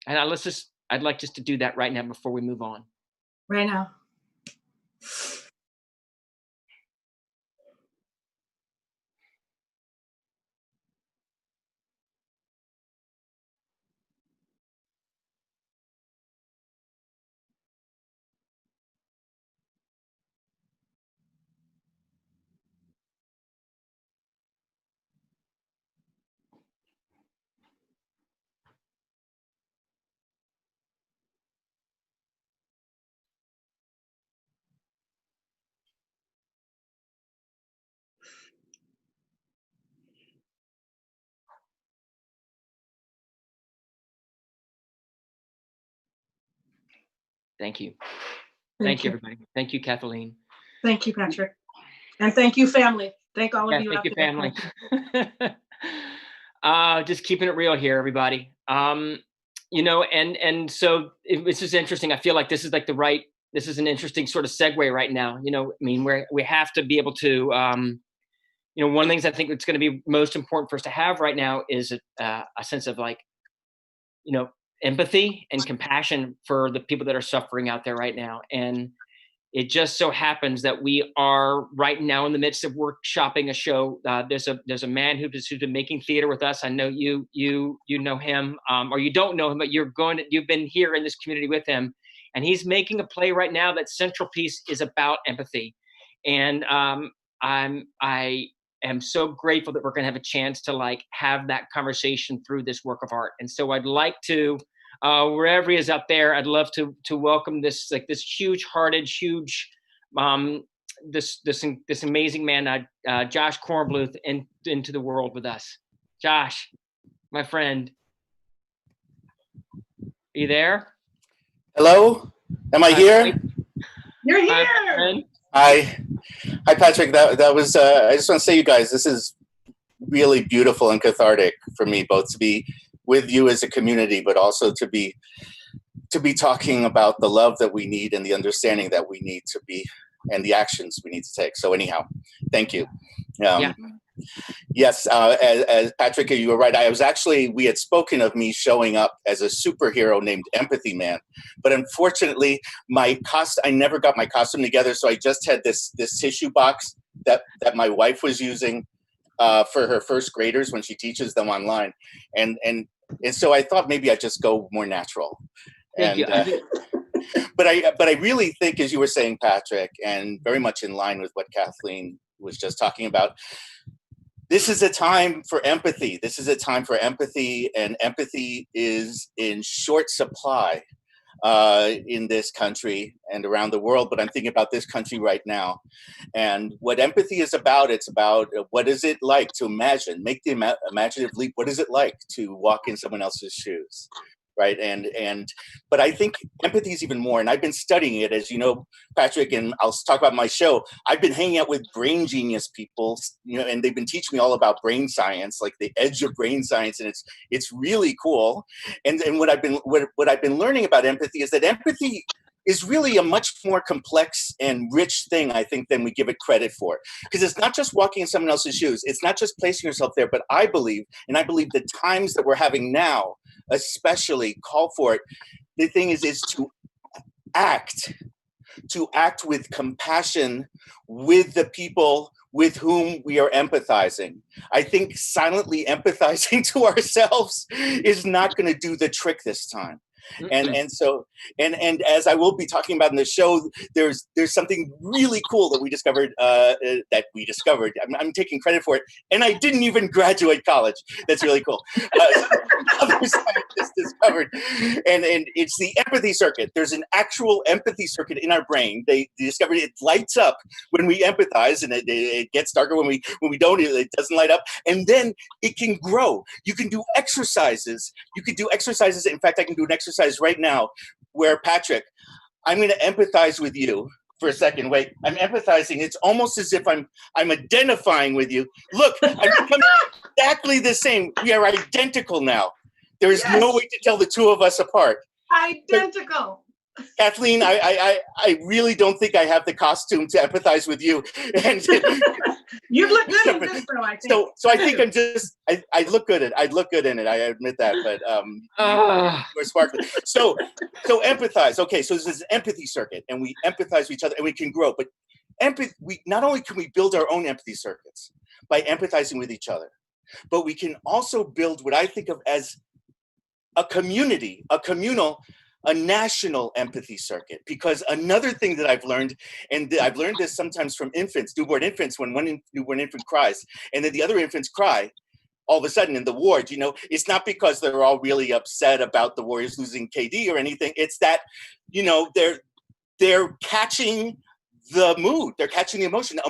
I'd like just to do that right now before we move on. Right now. Thank you. Thank you, everybody. Thank you, Kathleen. Thank you, Patrick. And thank you, family. Thank all of you. Thank you, family. Just keeping it real here, everybody. And so it's just interesting. I feel like this is this is an interesting sort of segue right now. Where we have to be able to, one of the things I think it's going to be most important for us to have right now is a sense of empathy and compassion for the people that are suffering out there right now. And it just so happens that we are right now in the midst of workshopping a show. There's a man who's been making theater with us. I know you know him, or you don't know him, but you've been here in this community with him, and he's making a play right now that central piece is about empathy. And I am so grateful that we're going to have a chance to have that conversation through this work of art. And so I'd like to, wherever he is out there, I'd love to welcome this huge-hearted, this amazing man, Josh Kornbluth, into the world with us. Josh, my friend, are you there? Hello, am I here? You're here. Hi, Patrick. That was. I just want to say, you guys, this is really beautiful and cathartic for me, both to be with you as a community, but also to be talking about the love that we need and the understanding that we need to be, and the actions we need to take. So anyhow, thank you. Yes, as Patrick, you were right. We had spoken of me showing up as a superhero named Empathy Man, but unfortunately, I never got my costume together. So I just had this tissue box that my wife was using for her first graders when she teaches them online, and so I thought maybe I'd just go more natural. But I really think, as you were saying, Patrick, and very much in line with what Kathleen was just talking about, this is a time for empathy. This is a time for empathy, and empathy is in short supply in this country and around the world. But I'm thinking about this country right now. And what empathy is about, it's about what is it like to imagine, make the imaginative leap. What is it like to walk in someone else's shoes? right? But I think empathy is even more, and I've been studying it, as you know, Patrick, and I'll talk about my show. I've been hanging out with brain genius people, and they've been teaching me all about brain science, like the edge of brain science, and it's really cool. And what I've been learning about empathy is that empathy is really a much more complex and rich thing, I think, than we give it credit for. Because it's not just walking in someone else's shoes. It's not just placing yourself there, but I believe the times that we're having now especially call for it. The thing is to act with compassion with the people with whom we are empathizing. I think silently empathizing to ourselves is not going to do the trick this time. And so as I will be talking about in the show, there's something really cool that we discovered. I'm taking credit for it, and I didn't even graduate college. That's really cool. Other scientists discovered, and it's the empathy circuit. There's an actual empathy circuit in our brain. They discovered it lights up when we empathize, and it gets darker when we don't. It doesn't light up, and then it can grow. You can do exercises. In fact, I can do an exercise right now where, Patrick, I'm going to empathize with you for a second. Wait, I'm empathizing. It's almost as if I'm identifying with you. Look, I'm becoming exactly the same. We are identical now. There is no way to tell the two of us apart. Identical. Kathleen, I really don't think I have the costume to empathize with you. And you look good in this, though, I think. So I think I look good in it. I admit that, but we're sparkling. So empathize. Okay, so there's this empathy circuit, and we empathize with each other, and we can grow. But not only can we build our own empathy circuits by empathizing with each other, but we can also build what I think of as a community, a national empathy circuit. Because another thing that I've learned, and I've learned this sometimes from newborn infants, when one newborn infant cries, and then the other infants cry, all of a sudden in the ward, it's not because they're all really upset about the Warriors losing KD or anything. It's that, they're catching the mood, they're catching the emotion.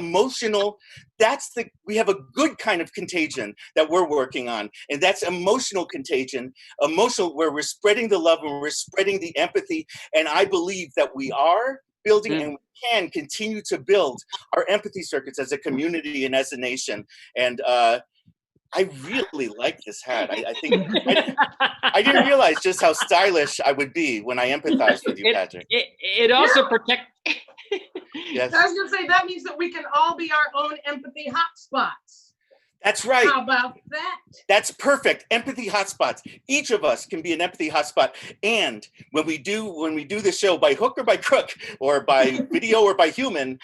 We have a good kind of contagion that we're working on, and that's emotional contagion, where we're spreading the love and we're spreading the empathy. And I believe that we are building and we can continue to build our empathy circuits as a community and as a nation. And I really like this hat. I think I didn't realize just how stylish I would be when I empathize with you, Patrick. It also protects. Yes. I was going to say, that means that we can all be our own empathy hotspots. That's right. How about that? That's perfect. Empathy hotspots. Each of us can be an empathy hotspot. And when we do the show by hook or by crook, or by video or by human,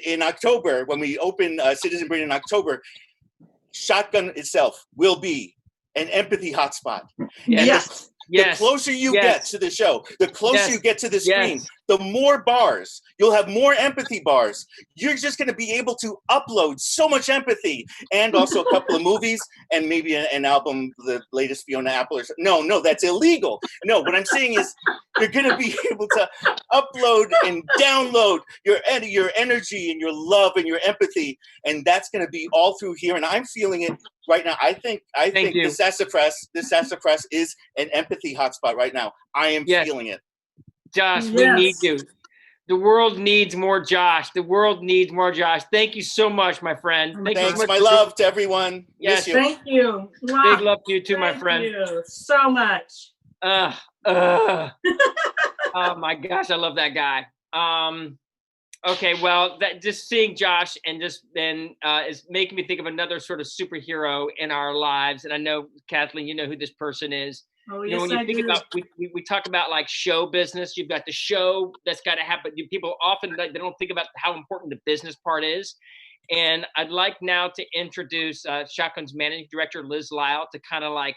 in October, when we open Citizen Brain in October, Shotgun itself will be an empathy hotspot. Yes. The closer you get to the show, the closer you get to the screen, the more bars. You'll have more empathy bars. You're just going to be able to upload so much empathy, and also a couple of movies, and maybe an album, the latest Fiona Apple. No, that's illegal. No, what I'm saying is you're going to be able to upload and download your energy and your love and your empathy, and that's going to be all through here. And I'm feeling it right now. I think the Sassafras is an empathy hotspot right now. I am feeling it. Josh, we need you. The world needs more Josh. Thank you so much, my friend. Thanks, my love to everyone. Yes, thank you. Big love to you too, my friend. Thank you so much. Oh my gosh, I love that guy. Okay, well, just seeing Josh and just then is making me think of another sort of superhero in our lives. And I know, Kathleen, you know who this person is. Oh, yes, when you I think do. about, we talk about like show business. You've got the show that's got to happen. People often, they don't think about how important the business part is. And I'd like now to introduce Shotgun's managing director, Liz Lyle, to kind of like,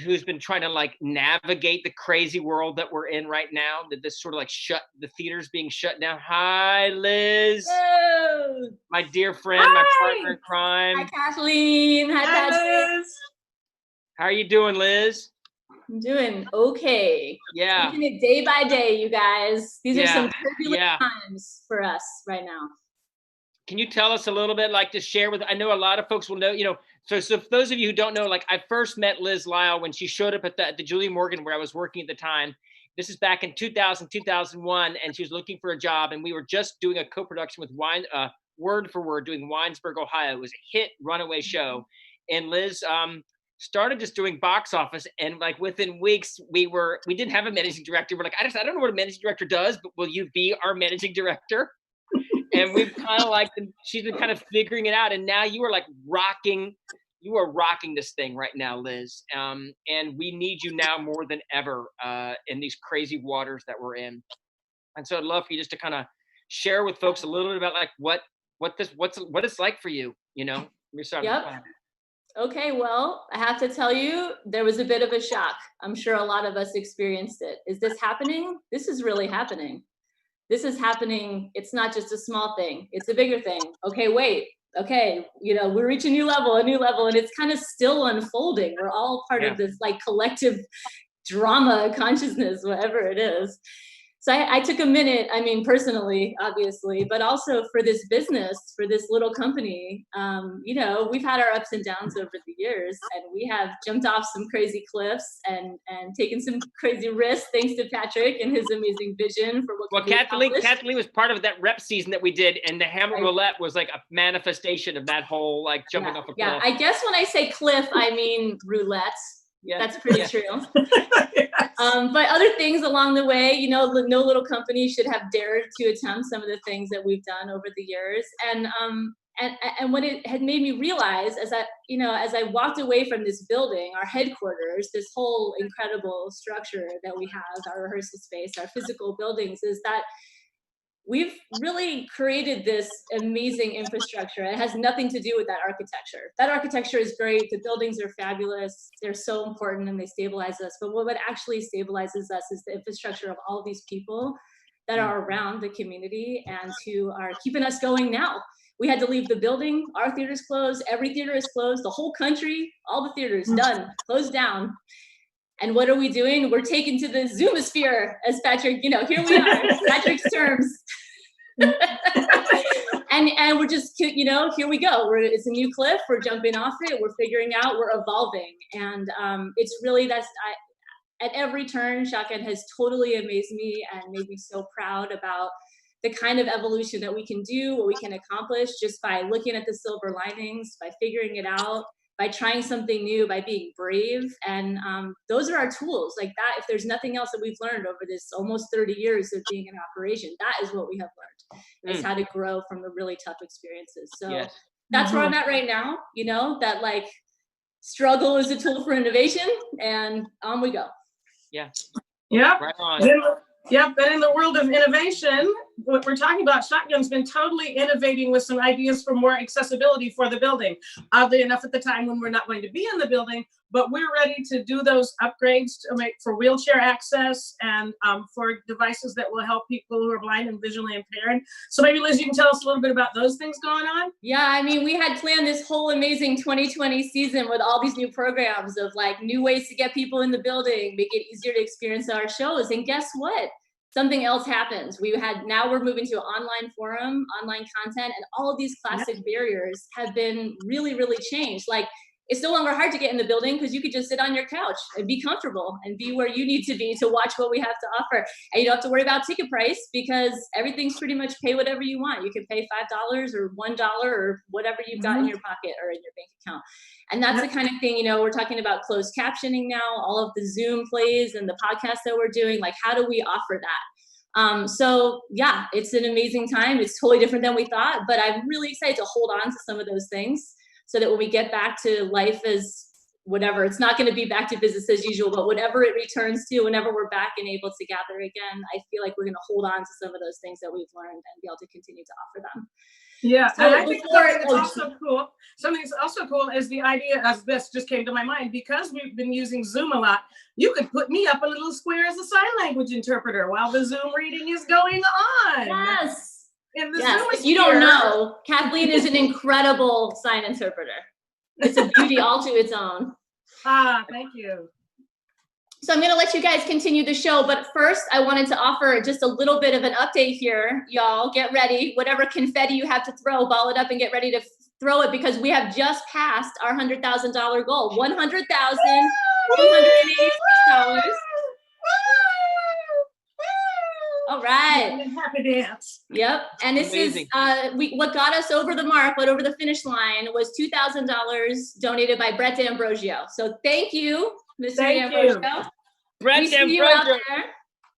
who's been trying to like navigate the crazy world that we're in right now, that this sort of like the theaters being shut down. Hi, Liz. Hello. My dear friend, my partner in crime. Hi, Kathleen. Hi, Patrick. How are you doing, Liz? I'm doing okay. Yeah. Taking it day by day, you guys. These are some turbulent times for us right now. can you tell us a little bit, like, to share with, I know a lot of folks will know, so for those of you who don't know, like, I first met Liz Lyle when she showed up at the Julie Morgan where I was working at the time. This is back in 2000, 2001, and she was looking for a job, and we were just doing a co-production with Word for Word, doing Winesburg, Ohio. It was a hit runaway show. And Liz started just doing box office, and like within weeks, we didn't have a managing director. We're like, I don't know what a managing director does, but will you be our managing director? And we've kind of like, she's been kind of figuring it out. And now you are like rocking this thing right now, Liz. And we need you now more than ever in these crazy waters that we're in. And so I'd love for you just to kind of share with folks a little bit about like what it's like for you, Yep. Okay, well, I have to tell you, there was a bit of a shock. I'm sure a lot of us experienced it. Is this happening? This is really happening. This is happening. It's not just a small thing. It's a bigger thing. Okay, wait. Okay, we reach a new level, and it's kind of still unfolding. We're all part of this like collective drama consciousness, whatever it is. So I took a minute, personally, obviously, but also for this business, for this little company, we've had our ups and downs over the years, and we have jumped off some crazy cliffs and taken some crazy risks, thanks to Patrick and his amazing vision for what Kathleen was part of that rep season that we did, and the Hammer Roulette was like a manifestation of that whole like jumping off a cliff. Yeah, I guess when I say cliff, I mean roulette. Yeah, that's pretty true. But other things along the way, no little company should have dared to attempt some of the things that we've done over the years. And what it had made me realize as I walked away from this building, our headquarters, this whole incredible structure that we have, our rehearsal space, our physical buildings, is that we've really created this amazing infrastructure. It has nothing to do with that architecture. That architecture is great. The buildings are fabulous. They're so important and they stabilize us. But what actually stabilizes us is the infrastructure of all these people that are around the community and who are keeping us going now. We had to leave the building. Our theater's closed. Every theater is closed. The whole country, all the theaters done, closed down. And what are we doing? We're taken to the Zoomosphere, as Patrick, here we are, Patrick's terms. and we're just, here we go. It's a new cliff. We're jumping off it. We're figuring out, we're evolving. And it's really, at every turn, Shotgun has totally amazed me and made me so proud about the kind of evolution that we can do, what we can accomplish just by looking at the silver linings, by figuring it out, by trying something new, by being brave. And those are our tools. Like that, if there's nothing else that we've learned over this almost 30 years of being in operation, that is what we have learned, is how to grow from the really tough experiences. So that's where I'm at right now, that like struggle is a tool for innovation, and on we go. Yeah. Yep. Right on. Yep, and in the world of innovation, what we're talking about, Shotgun's been totally innovating with some ideas for more accessibility for the building. Oddly enough, at the time when we're not going to be in the building, but we're ready to do those upgrades to make for wheelchair access and for devices that will help people who are blind and visually impaired. So maybe Liz, you can tell us a little bit about those things going on? Yeah, we had planned this whole amazing 2020 season with all these new programs of like new ways to get people in the building, make it easier to experience our shows. And guess what? Something else happens. Now we're moving to an online forum, online content, and all of these classic barriers have been really, really changed. Like, it's no longer hard to get in the building because you could just sit on your couch and be comfortable and be where you need to be to watch what we have to offer. And you don't have to worry about ticket price because everything's pretty much pay whatever you want. You can pay $5 or $1 or whatever you've got in your pocket or in your bank account. And that's the kind of thing, we're talking about closed captioning now, all of the Zoom plays and the podcasts that we're doing. Like, how do we offer that? So yeah, it's an amazing time. It's totally different than we thought, but I'm really excited to hold on to some of those things so that when we get back to life as whatever, it's not going to be back to business as usual, but whatever it returns to, whenever we're back and able to gather again, I feel like we're going to hold on to some of those things that we've learned and be able to continue to offer them. Yeah, so and I think something that's also cool is the idea, as this just came to my mind, because we've been using Zoom a lot, you could put me up a little square as a sign language interpreter while the Zoom reading is going on. Yes. In the yes. Zoom If you don't know, Kathleen is an incredible sign interpreter. It's a beauty all to its own. Ah, thank you. So I'm going to let you guys continue the show, but first I wanted to offer just a little bit of an update here. Y'all get ready. Whatever confetti you have to throw, ball it up and get ready to throw it, because we have just passed our $100,000 goal. $100,186. All right. Happy dance. Yep. And this Amazing. is what got us over the mark, but over the finish line was $2,000 donated by Brett D'Ambrosio. So thank you, Mr. Thank D'Ambrosio. you. Brett We see you out D'Ambrosio. there.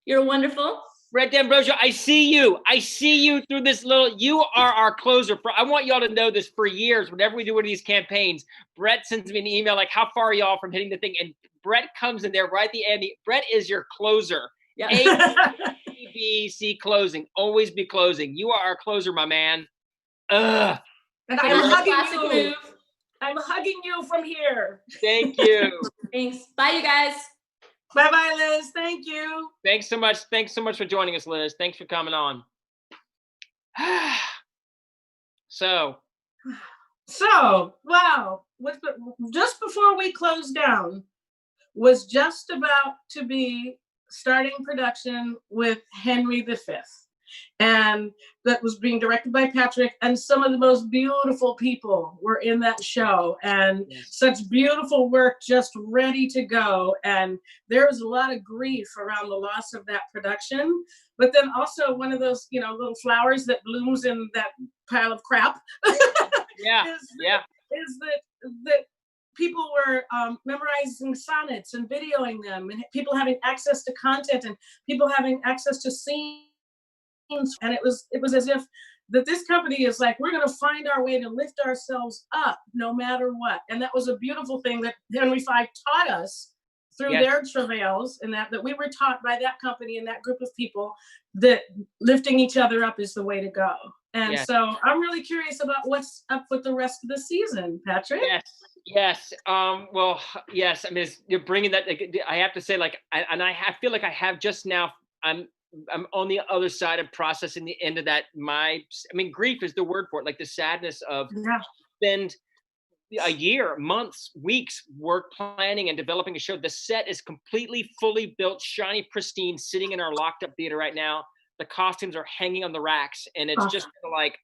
You're wonderful. Brett D'Ambrosio, I see you. I see you through this little. You are our closer. I want y'all to know this for years. Whenever we do one of these campaigns, Brett sends me an email like, "How far are y'all from hitting the thing?" And Brett comes in there right at the end. Brett is your closer. Yeah. ABC closing. Always be closing. You are our closer, my man. Ugh. And Another I'm hugging classic you. move. I'm hugging you from here. Thank you. Thanks. Bye, you guys. Bye-bye, Liz. Thank you. Thanks so much. Thanks so much for joining us, Liz. Thanks for coming on. So, wow. Just before we closed down, was just about to be starting production with Henry V. And that was being directed by Patrick, and some of the most beautiful people were in that show, and such beautiful work just ready to go. And there was a lot of grief around the loss of that production, but then also one of those, little flowers that blooms in that pile of crap. Is that people were memorizing sonnets and videoing them, and people having access to content, and people having access to scenes. And it was as if that this company is like, we're going to find our way to lift ourselves up no matter what. And that was a beautiful thing that Henry V taught us through their travails, and that we were taught by that company and that group of people that lifting each other up is the way to go. And so I'm really curious about what's up with the rest of the season, Patrick. Yes. Well, yes. I mean, you're bringing that. I have to say, I feel like I have just now. I'm on the other side of processing the end of that. Grief is the word for it. Like the sadness of spend a year, months, weeks, work planning and developing a show. The set is completely, fully built, shiny, pristine, sitting in our locked up theater right now. The costumes are hanging on the racks, and it's just like,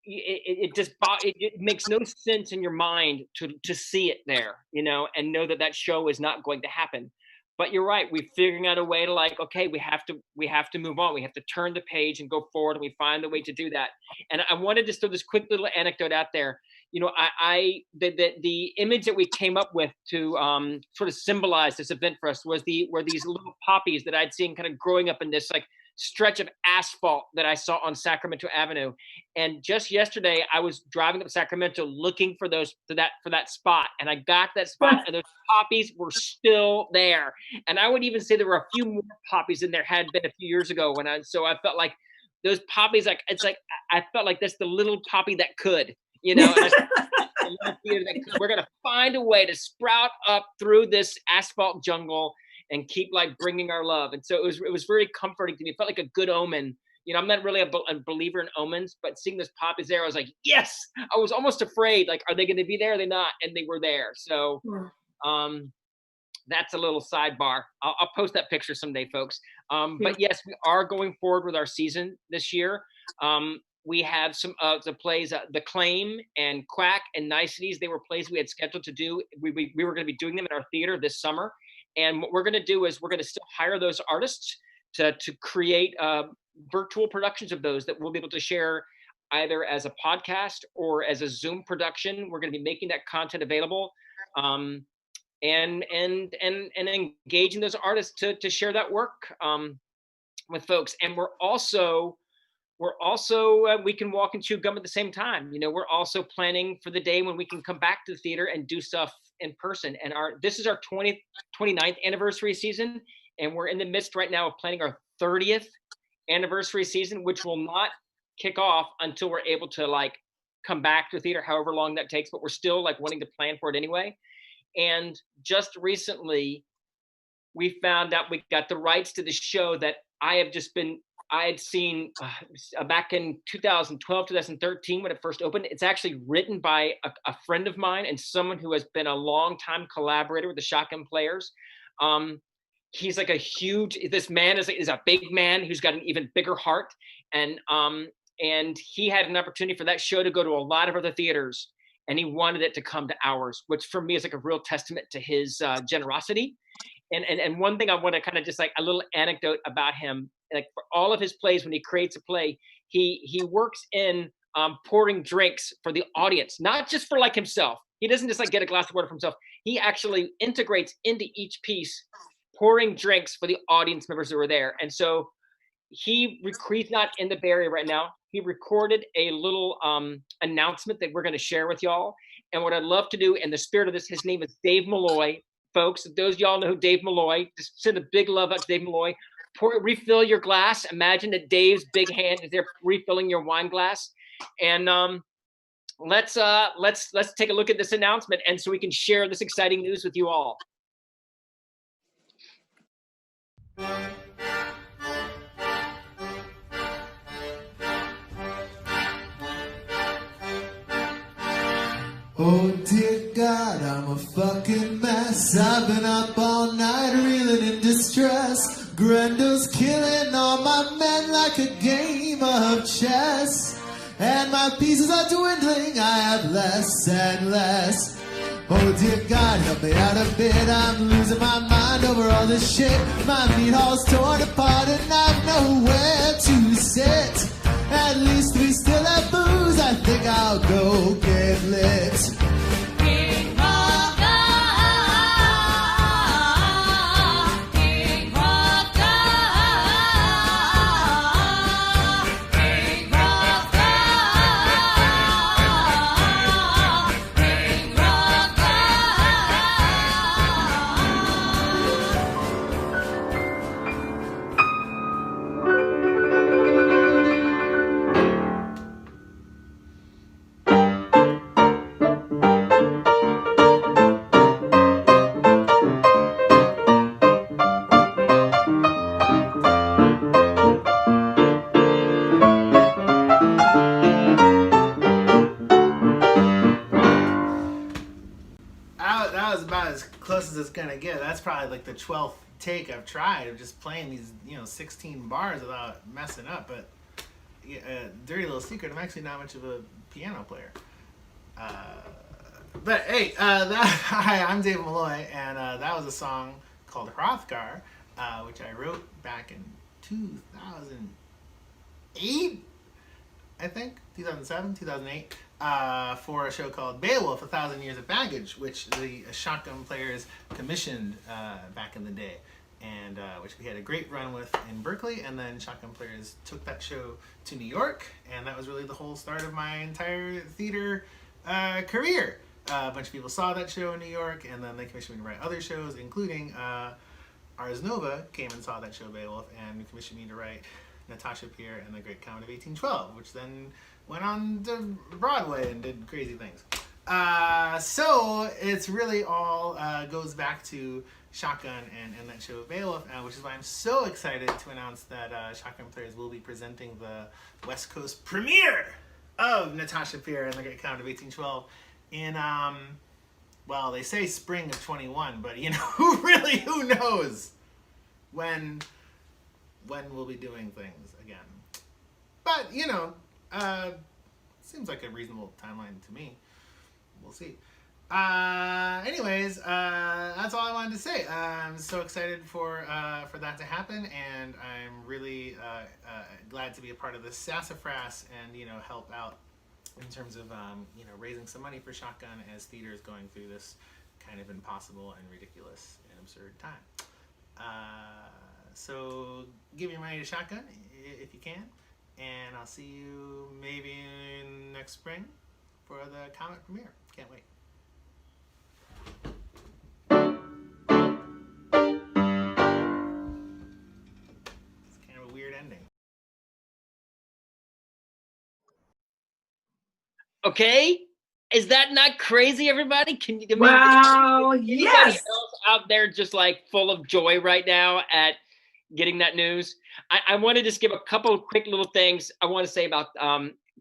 it makes no sense in your mind to see it there, and know that show is not going to happen. But you're right. We're figuring out a way to okay, we have to move on. We have to turn the page and go forward, and we find a way to do that. And I wanted to throw this quick little anecdote out there. The image that we came up with to sort of symbolize this event for us were these little poppies that I'd seen kind of growing up in this stretch of asphalt that I saw on Sacramento Avenue. And just yesterday, I was driving up Sacramento looking for that spot, and I got that spot, and those poppies were still there. And I would even say there were a few more poppies than there had been a few years ago. So I felt like those poppies, I felt like that's the little poppy that could, and we're gonna find a way to sprout up through this asphalt jungle and keep bringing our love. And so it was very comforting to me. It felt like a good omen. I'm not really a believer in omens, but seeing those poppies there, I was like, yes. I was almost afraid, are they going to be there? Are they not? And they were there. So that's a little sidebar. I'll post that picture someday, folks. But yes, we are going forward with our season this year. We have some the plays, The Claim and Quack and Niceties. They were plays we had scheduled to do. We were going to be doing them in our theater this summer. And what we're going to do is we're going to still hire those artists to create virtual productions of those that we'll be able to share either as a podcast or as a Zoom production. We're going to be making that content available, and engaging those artists to share that work with folks. And we're also we can walk and chew gum at the same time. We're also planning for the day when we can come back to the theater and do stuff in person. And this is our 29th anniversary season, and we're in the midst right now of planning our 30th anniversary season, which will not kick off until we're able to come back to the theater, however long that takes. But we're still wanting to plan for it anyway. And just recently, we found out we got the rights to the show that I had seen back in 2012, 2013 when it first opened. It's actually written by a friend of mine and someone who has been a longtime collaborator with the Shotgun Players. He's like this man is a big man who's got an even bigger heart. And he had an opportunity for that show to go to a lot of other theaters, and he wanted it to come to ours, which for me is like a real testament to his generosity. And one thing I want to kind of just like a little anecdote about him, like for all of his plays, when he creates a play, he works in pouring drinks for the audience, not just for like himself. He doesn't just like get a glass of water for himself. He actually integrates into each piece, pouring drinks for the audience members who were there. And so he's not in the Bay Area right now. He recorded a little announcement that we're going to share with y'all. And what I'd love to do in the spirit of this, his name is Dave Malloy. Folks, those of y'all know who Dave Malloy, just send a big love out to Dave Malloy. Refill your glass. Imagine that Dave's big hand is there refilling your wine glass. And let's take a look at this announcement, and so we can share this exciting news with you all. Oh dear God, I'm a fucking mess. I've been up all night reeling in distress. Grendel's killing all my men like a game of chess. And my pieces are dwindling, I have less and less. Oh dear God, help me out a bit. I'm losing my mind over all this shit. My meat hall's torn apart and I've nowhere to sit. At least we still have booze, I think I'll go get lit. That was about as close as it's gonna get. That's probably like the 12th take I've tried of just playing these 16 bars without messing up. But dirty little secret, I'm actually not much of a piano player. But hey, hi, I'm Dave Malloy, and that was a song called Hrothgar, which I wrote back in 2008, I think, 2007, 2008, for a show called Beowulf, 1,000 Years of Baggage, which the Shotgun Players commissioned back in the day, and which we had a great run with in Berkeley, and then Shotgun Players took that show to New York, and that was really the whole start of my entire theater career. A bunch of people saw that show in New York, and then they commissioned me to write other shows, including Ars Nova came and saw that show Beowulf, and commissioned me to write Natasha Pierre and the Great Comet of 1812, which then went on to Broadway and did crazy things. So it's really all goes back to Shotgun and that show Beowulf, which is why I'm so excited to announce that Shotgun Players will be presenting the West Coast premiere of Natasha Pierre and the Great Comet of 1812 in, well, they say spring of 21, but who knows when we'll be doing things again. But, seems like a reasonable timeline to me. We'll see. Anyways, that's all I wanted to say. I'm so excited for that to happen, and I'm really glad to be a part of the Sassafras and, help out in terms of, raising some money for Shotgun as theater is going through this kind of impossible and ridiculous and absurd time. So give your money to Shotgun if you can, and I'll see you maybe next spring for the comic premiere. Can't wait. It's kind of a weird ending. Okay, is that not crazy, everybody? Wow, anybody yes. else out there just like full of joy right now at getting that news? I want to just give a couple of quick little things I want to say about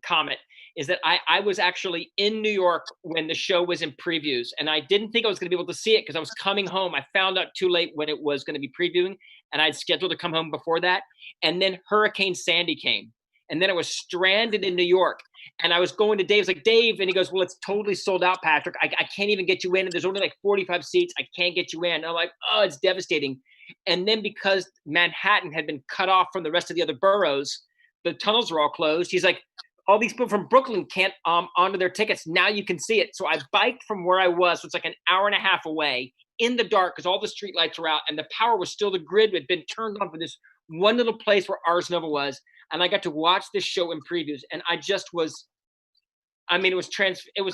Comet. is that I was actually in New York when the show was in previews, and I didn't think I was going to be able to see it because I was coming home. I found out too late when it was going to be previewing, and I'd scheduled to come home before that. And then Hurricane Sandy came, and then I was stranded in New York. And I was going to Dave's like, Dave, and he goes, well, it's totally sold out, Patrick. I can't even get you in. And there's only like 45 seats. I can't get you in. And I'm like, oh, it's devastating. And then because Manhattan had been cut off from the rest of the other boroughs, the tunnels are all closed. He's like, all these people from Brooklyn can't honor their tickets. Now you can see it. So I biked from where I was, so it's like an hour and a half away in the dark because all the street lights were out and the power was still, the grid had been turned on for this one little place where Ars Nova was. And I got to watch this show in previews, and I just was, I mean, it was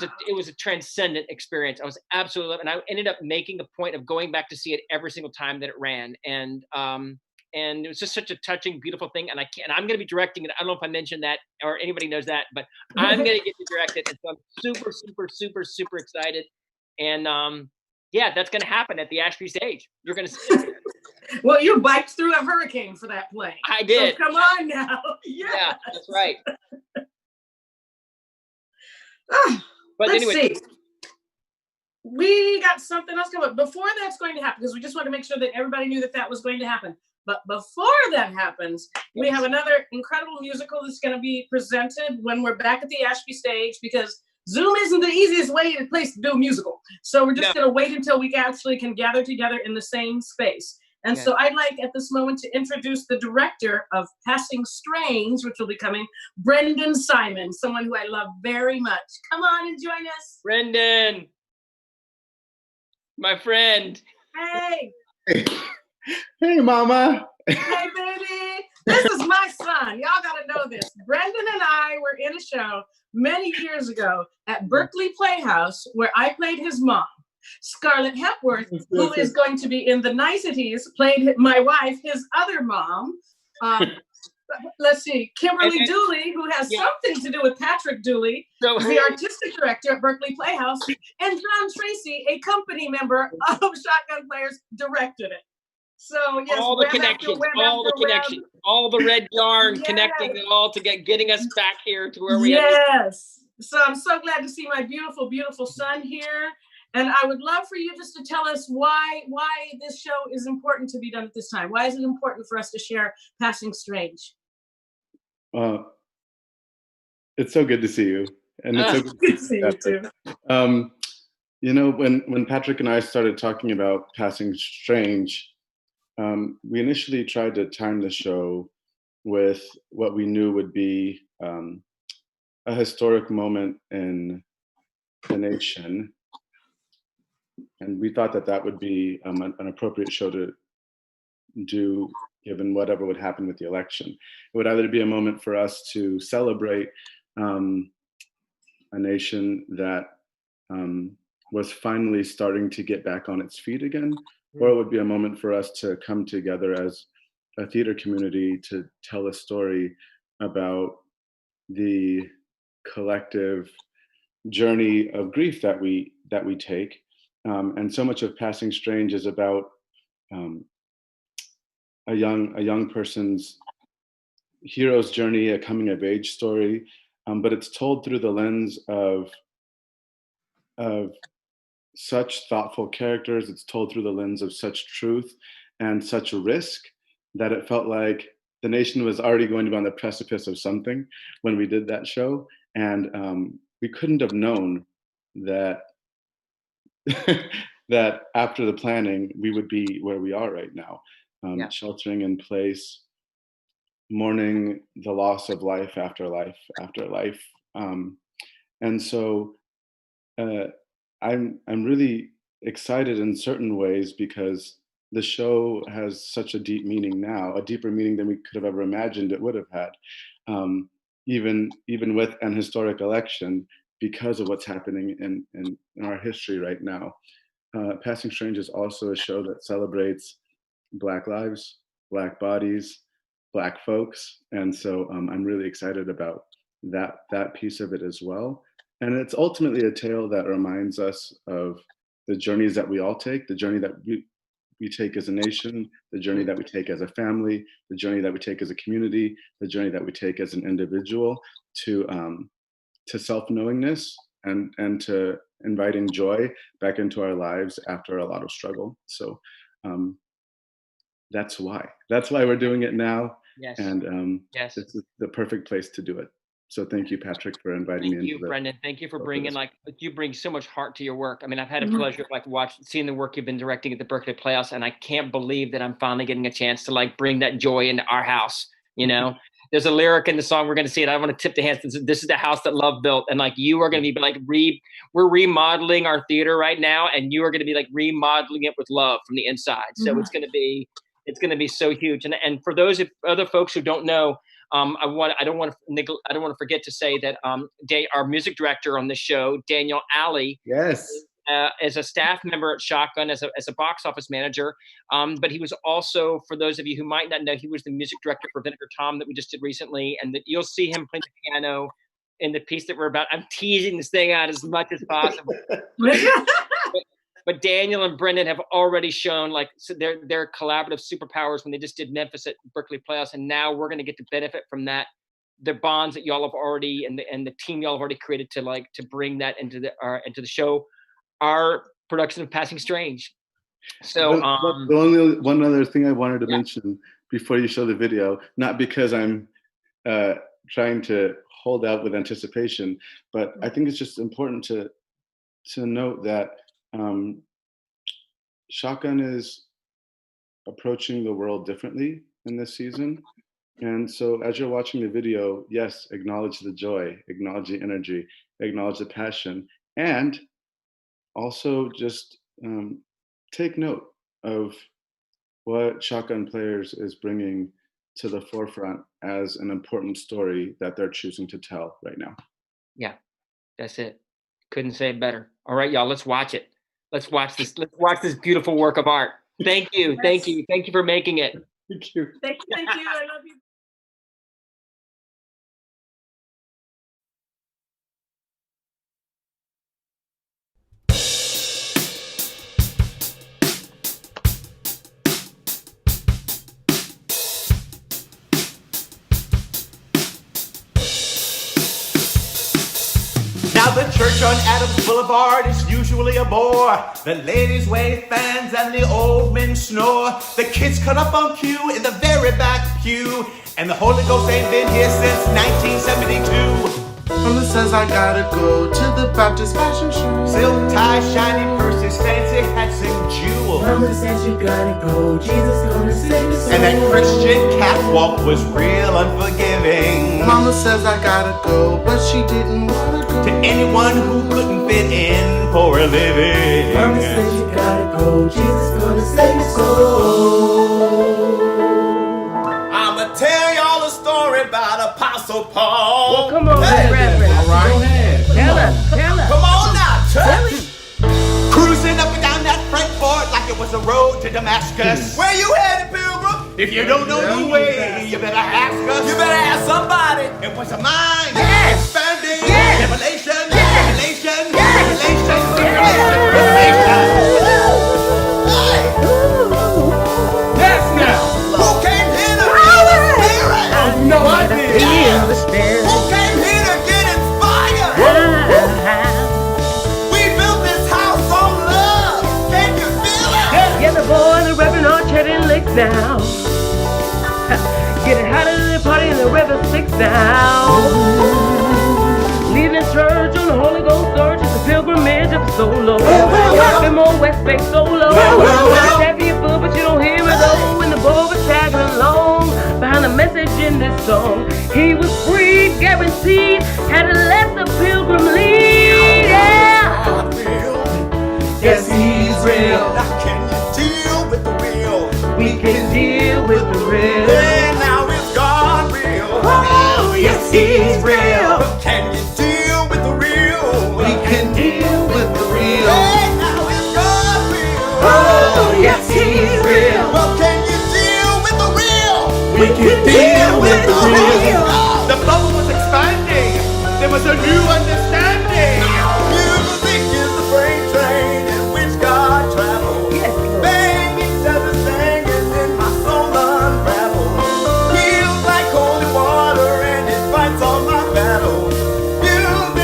a transcendent experience. I was absolutely, and I ended up making a point of going back to see it every single time that it ran. And it was just such a touching, beautiful thing. And I'm going to be directing it. I don't know if I mentioned that or anybody knows that, but I'm going to get to direct it. And so I'm super, super, super, super excited. And yeah, that's going to happen at the Ashby stage. You're going to see it. Well, you biked through a hurricane for that play. I did. So come on now. Yes. Yeah, that's right. But Let's anyway, we got something else coming. Before that's going to happen, because we just want to make sure that everybody knew that that was going to happen. But before that happens, we have another incredible musical that's going to be presented when we're back at the Ashby stage, because Zoom isn't the easiest place to do a musical. So we're just going to wait until we actually can gather together in the same space. And so I'd like at this moment to introduce the director of Passing Strange, which will be coming, Brendan Simon, someone who I love very much. Come on and join us. Brendan, my friend. Hey. Hey, mama. Hey, baby. This is my son. Y'all got to know this. Brendan and I were in a show many years ago at Berkeley Playhouse where I played his mom. Scarlett Hepworth, who is going to be in The Niceties, played my wife, his other mom. Let's see, Kimberly Dooley, who has something to do with Patrick Dooley, the artistic director at Berkeley Playhouse, and John Tracy, a company member of Shotgun Players, directed it. So yes, all the connections, all the red yarn connecting it all to getting us back here to where we are. Yes. So I'm so glad to see my beautiful, beautiful son here. And I would love for you just to tell us why this show is important to be done at this time. Why is it important for us to share Passing Strange? It's so good to see you. And it's so good to see you too. You know, when Patrick and I started talking about Passing Strange, we initially tried to time the show with what we knew would be a historic moment in the nation. And we thought that would be an appropriate show to do, given whatever would happen with the election. It would either be a moment for us to celebrate a nation that was finally starting to get back on its feet again, or it would be a moment for us to come together as a theater community to tell a story about the collective journey of grief that we take. And so much of Passing Strange is about a young person's hero's journey, a coming of age story, but it's told through the lens of such thoughtful characters. It's told through the lens of such truth and such risk that it felt like the nation was already going to be on the precipice of something when we did that show, and we couldn't have known that that after the planning, we would be where we are right now, sheltering in place, mourning the loss of life after life after life. And so I'm really excited in certain ways because the show has such a deep meaning now, a deeper meaning than we could have ever imagined it would have had, even with an historic election, because of what's happening in our history right now. Passing Strange is also a show that celebrates Black lives, Black bodies, Black folks. And so I'm really excited about that piece of it as well. And it's ultimately a tale that reminds us of the journeys that we all take, the journey that we take as a nation, the journey that we take as a family, the journey that we take as a community, the journey that we take as an individual to to self-knowingness and to inviting joy back into our lives after a lot of struggle. So that's why we're doing it now. Yes. And Yes. this is the perfect place to do it. So thank you, Patrick, for inviting me. Thank you, Brendan. Thank you for bringing, you bring so much heart to your work. I mean, I've had a pleasure of seeing the work you've been directing at the Berkeley Playhouse, and I can't believe that I'm finally getting a chance to bring that joy into our house. You know, there's a lyric in the song we're going to see it. I want to tip the hands. This is the house that love built, and you are going to be we're remodeling our theater right now, and you are going to be remodeling it with love from the inside. So it's going to be so huge. And for those other folks who don't know. I don't want to forget to say that our music director on the show, Daniel Alley, yes, is a staff member at Shotgun as a box office manager. But he was also, for those of you who might not know, he was the music director for Vinegar Tom that we just did recently, and that you'll see him playing the piano in the piece that we're about. I'm teasing this thing out as much as possible. But Daniel and Brendan have already shown their collaborative superpowers when they just did Memphis at Berkeley Playhouse, and now we're going to get to benefit from that, the bonds that y'all have already and the team y'all have already created to bring that into the show, our production of Passing Strange. So the only one other thing I wanted to mention before you show the video, not because I'm trying to hold out with anticipation, but I think it's just important to note that Shotgun is approaching the world differently in this season. And so as you're watching the video, yes, acknowledge the joy, acknowledge the energy, acknowledge the passion, and also just take note of what Shotgun Players is bringing to the forefront as an important story that they're choosing to tell right now. Yeah, that's it. Couldn't say it better. All right, y'all, let's watch it. Let's watch this. Let's watch this beautiful work of art. Thank you. Thank you. Thank you for making it. Thank you. Thank you. I love you. Now the church on Adams Boulevard is usually a bore. The ladies wave fans and the old men snore. The kids cut up on cue in the very back pew. And the Holy Ghost ain't been here since 1972. Mama says I gotta go to the Baptist fashion show. Silk ties, shiny purses, fancy hats and jewels. Mama says you gotta go, Jesus gonna save us. And that Christian catwalk was real unforgiving. Mama says I gotta go, but she didn't wanna go. To anyone who couldn't fit in for a living. Mama says you gotta go, Jesus gonna save your soul. I'ma tell y'all a story about Apostle Paul. Well, come on, Reverend. All right. Go ahead. Tell us. Come on now, church. Cruising up and down that Frankfort like it was a road to Damascus. Where you headed, pilgrim? If you don't know the way, you better ask us. You better ask somebody. It was a mind expanding revelation, revelation, revelation, revelation. Yes, now. Who came here to be in the spirit? I know I did. In the spirit. Who came here to get inspired? We built this house on love. Can you feel it? Get the boy, the Reverend are treading licks now. Getting hotter than the party in the river Styx now. Leaving church on the Holy Ghost surge is a pilgrimage of solo. Walking more West Bay solo. Tap your foot, but you don't hear it though. When the boy was tagging along behind the message in this song, he was free, guaranteed, had to let the pilgrim lead. Yeah. Yes, he's real. Now can you deal with the real? We can deal with the real. Hey, now is God real? Oh, yes, he's real. Can you deal with the real? We can deal with the real. Hey, now is God real? Oh, yes, he's real. Well, can you deal with the real? We can deal with the real. The bubble was expanding. There was a new understanding. Music is the freight train in which God travels. Banging does the singing in my soul unravels. Feels like holy water and it fights all my battles. Music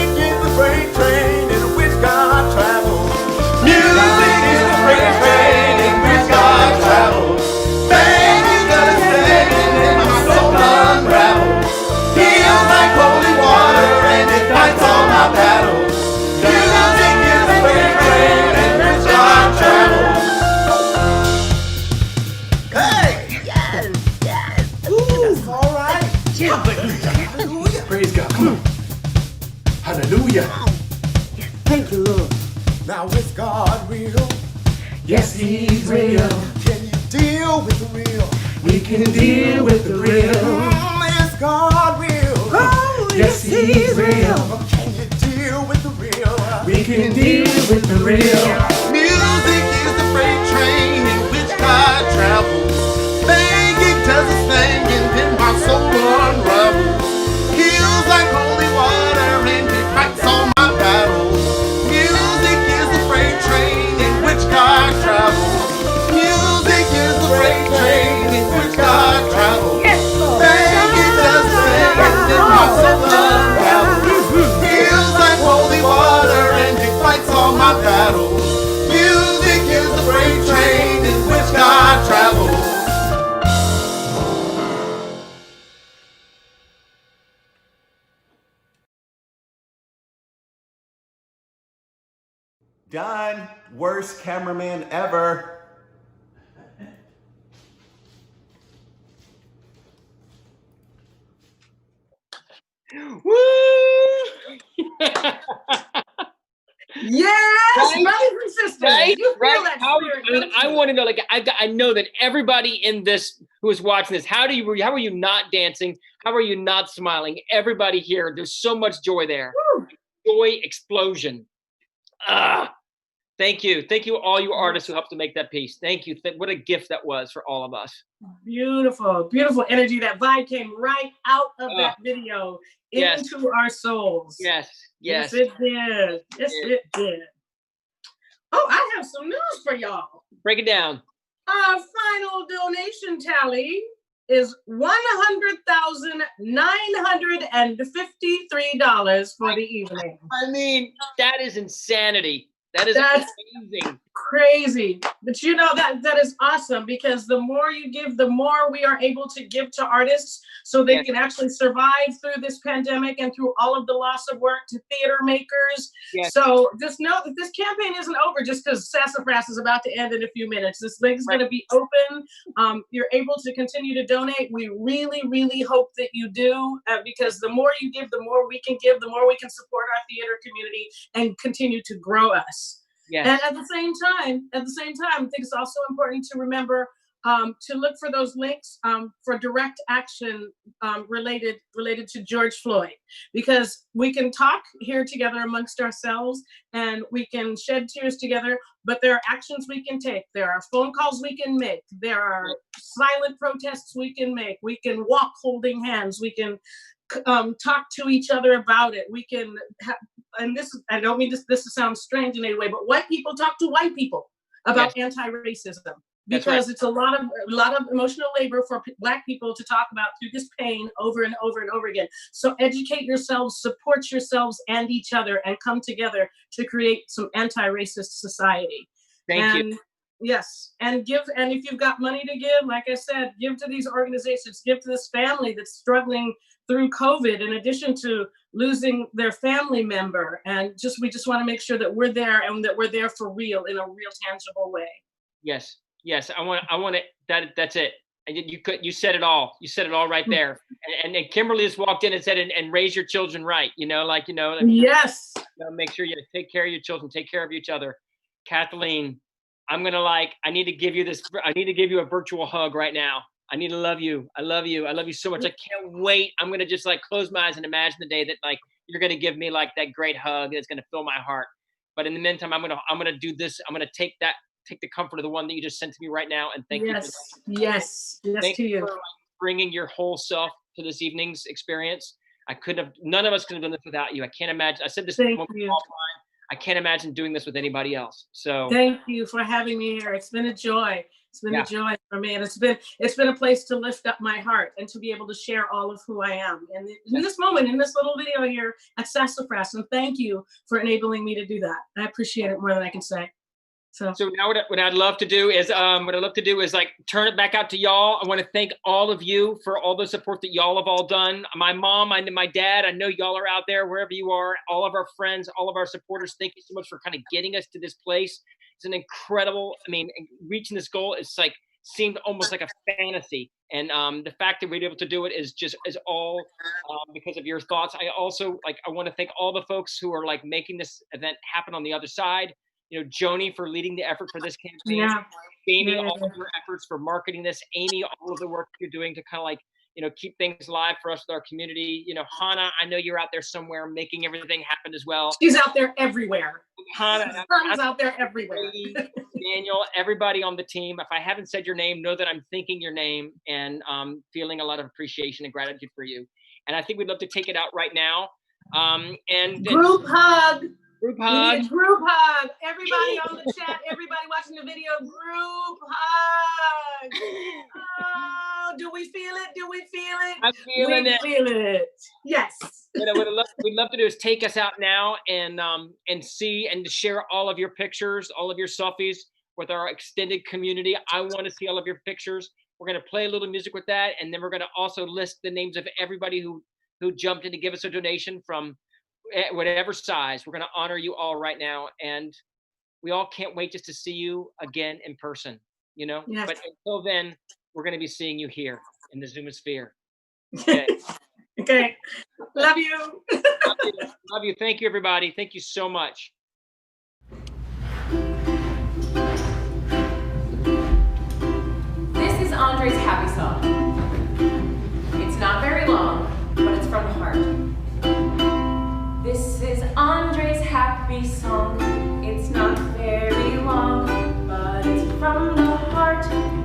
real. Now is God real? Yes, he's real. Can you deal with the real? We can deal with the real. Is God real? Oh, yes, he's real. Can you deal with the real? We can deal with the real. Music is the freight train in which God travels. Banging does its thing and then my soul unravels. Heals like holy water and it fights all my battles. Music is the freight train in which God travels. Music is the freight train in which God travels. Banging does its thing and then my soul unravels. Heals like holy water and it fights all my battles. Music is the freight train in which God travels. Done. Worst cameraman ever. Yes, brothers and sisters. Right, You feel right. that How, spirit, I mean, don't I you? want to know, like, I know that everybody in this who is watching this, how are you not dancing? How are you not smiling? Everybody here, there's so much joy there. Joy explosion. Thank you. Thank you, all you artists who helped to make that piece. Thank you. What a gift that was for all of us. Beautiful, beautiful energy. That vibe came right out of that video yes. into our souls. Yes, Yes, yes. it did. Yes, it did. Oh, I have some news for y'all. Break it down. Our final donation tally is $100,953 for the evening. I mean, that is insanity. That's amazing. Crazy. But you know, that is awesome, because the more you give, the more we are able to give to artists so they can actually survive through this pandemic and through all of the loss of work, to theater makers. So just know that this campaign isn't over just because Sassafras is about to end in a few minutes. This link is going to be open. You're able to continue to donate. We really, really hope that you do, because the more you give, the more we can give, the more we can support our theater community and continue to grow us. Yes. And at the same time, I think it's also important to remember to look for those links for direct action related to George Floyd, because we can talk here together amongst ourselves and we can shed tears together, but there are actions we can take. There are phone calls we can make. There are silent protests we can make. We can walk holding hands. We can talk to each other about it. We can and this, I don't mean this to sound strange in any way, but white people talk to white people about anti-racism, because it's a lot of emotional labor for Black people to talk about through this pain over and over and over again. So educate yourselves, support yourselves and each other, and come together to create some anti-racist society. Thank you. Yes, and give, and if you've got money to give, like I said, give to these organizations, give to this family that's struggling through COVID, in addition to losing their family member. And we just want to make sure that we're there, and that we're there for real, in a real tangible way. Yes, yes. I want it. That's it. And you said it all. You said it all right there. And Kimberly just walked in and said, and raise your children right. Yes. Make sure you take care of your children, take care of each other. Kathleen, I need to give you this. I need to give you a virtual hug right now. I need to love you. I love you. I love you so much. I can't wait. I'm going to just close my eyes and imagine the day that you're going to give me that great hug that's going to fill my heart. But in the meantime, I'm going to do this. I'm going to take the comfort of the one that you just sent to me right now. And thank you. Yes. Thank to you. for bringing your whole self to this evening's experience. None of us could have done this without you. I can't imagine. I said this Thank all you. the time. I can't imagine doing this with anybody else. So thank you for having me here. It's been a joy. It's been a joy for me, and it's been a place to lift up my heart and to be able to share all of who I am. And in this moment, in this little video here at Sassafras, and thank you for enabling me to do that. I appreciate it more than I can say. So now what I'd love to do is turn it back out to y'all. I want to thank all of you for all the support that y'all have all done. My mom and my dad, I know y'all are out there wherever you are. All of our friends, all of our supporters, thank you so much for kind of getting us to this place. It's an incredible, reaching this goal is seemed almost like a fantasy. And the fact that we were able to do it is all because of your thoughts. I also I want to thank all the folks who are making this event happen on the other side. Joni for leading the effort for this campaign. Yeah. Amy, Yeah. all of your efforts for marketing this. Amy, all of the work you're doing to kind of keep things live for us with our community. Hannah, I know you're out there somewhere making everything happen as well. She's out there everywhere. Hannah's out there everywhere. Daniel, everybody on the team. If I haven't said your name, know that I'm thinking your name and feeling a lot of appreciation and gratitude for you. And I think we'd love to take it out right now. Group hug. Group We hug. need a group hug. Everybody on the chat, everybody watching the video, group hug. Oh, do we feel it? Do we feel it? I'm feeling it. We feel it. Yes. What we'd love to do is take us out now and see and to share all of your pictures, all of your selfies with our extended community. I want to see all of your pictures. We're going to play a little music with that, and then we're going to also list the names of everybody who jumped in to give us a donation from whatever size. We're going to honor you all right now, and we all can't wait just to see you again in person. Yes. But until then, we're going to be seeing you here in the Zoomosphere. Okay. Okay. Love you. Love you. Thank you, everybody. Thank you so much. This is Andre's happy song. It's not very long, but it's from the heart. This is Andre's happy song. It's not very long, but it's from the heart.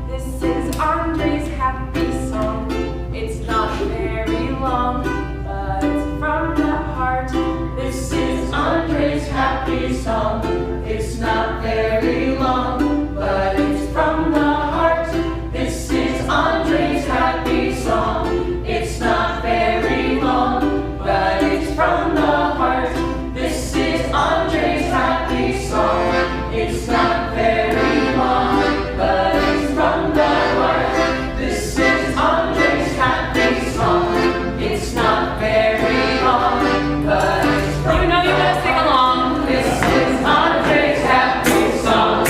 This is Andre's happy song. It's not very long, but it's from the heart. This is Andre's happy song. It's not very long, but it's from the heart. This is Andre's happy song. It's not very long, but it's from the heart. This is Andre's happy song. It's not very long, but it's from the heart. This is Andre's happy song. It's not very long, but it's from you gotta sing along. This is Andre's happy song.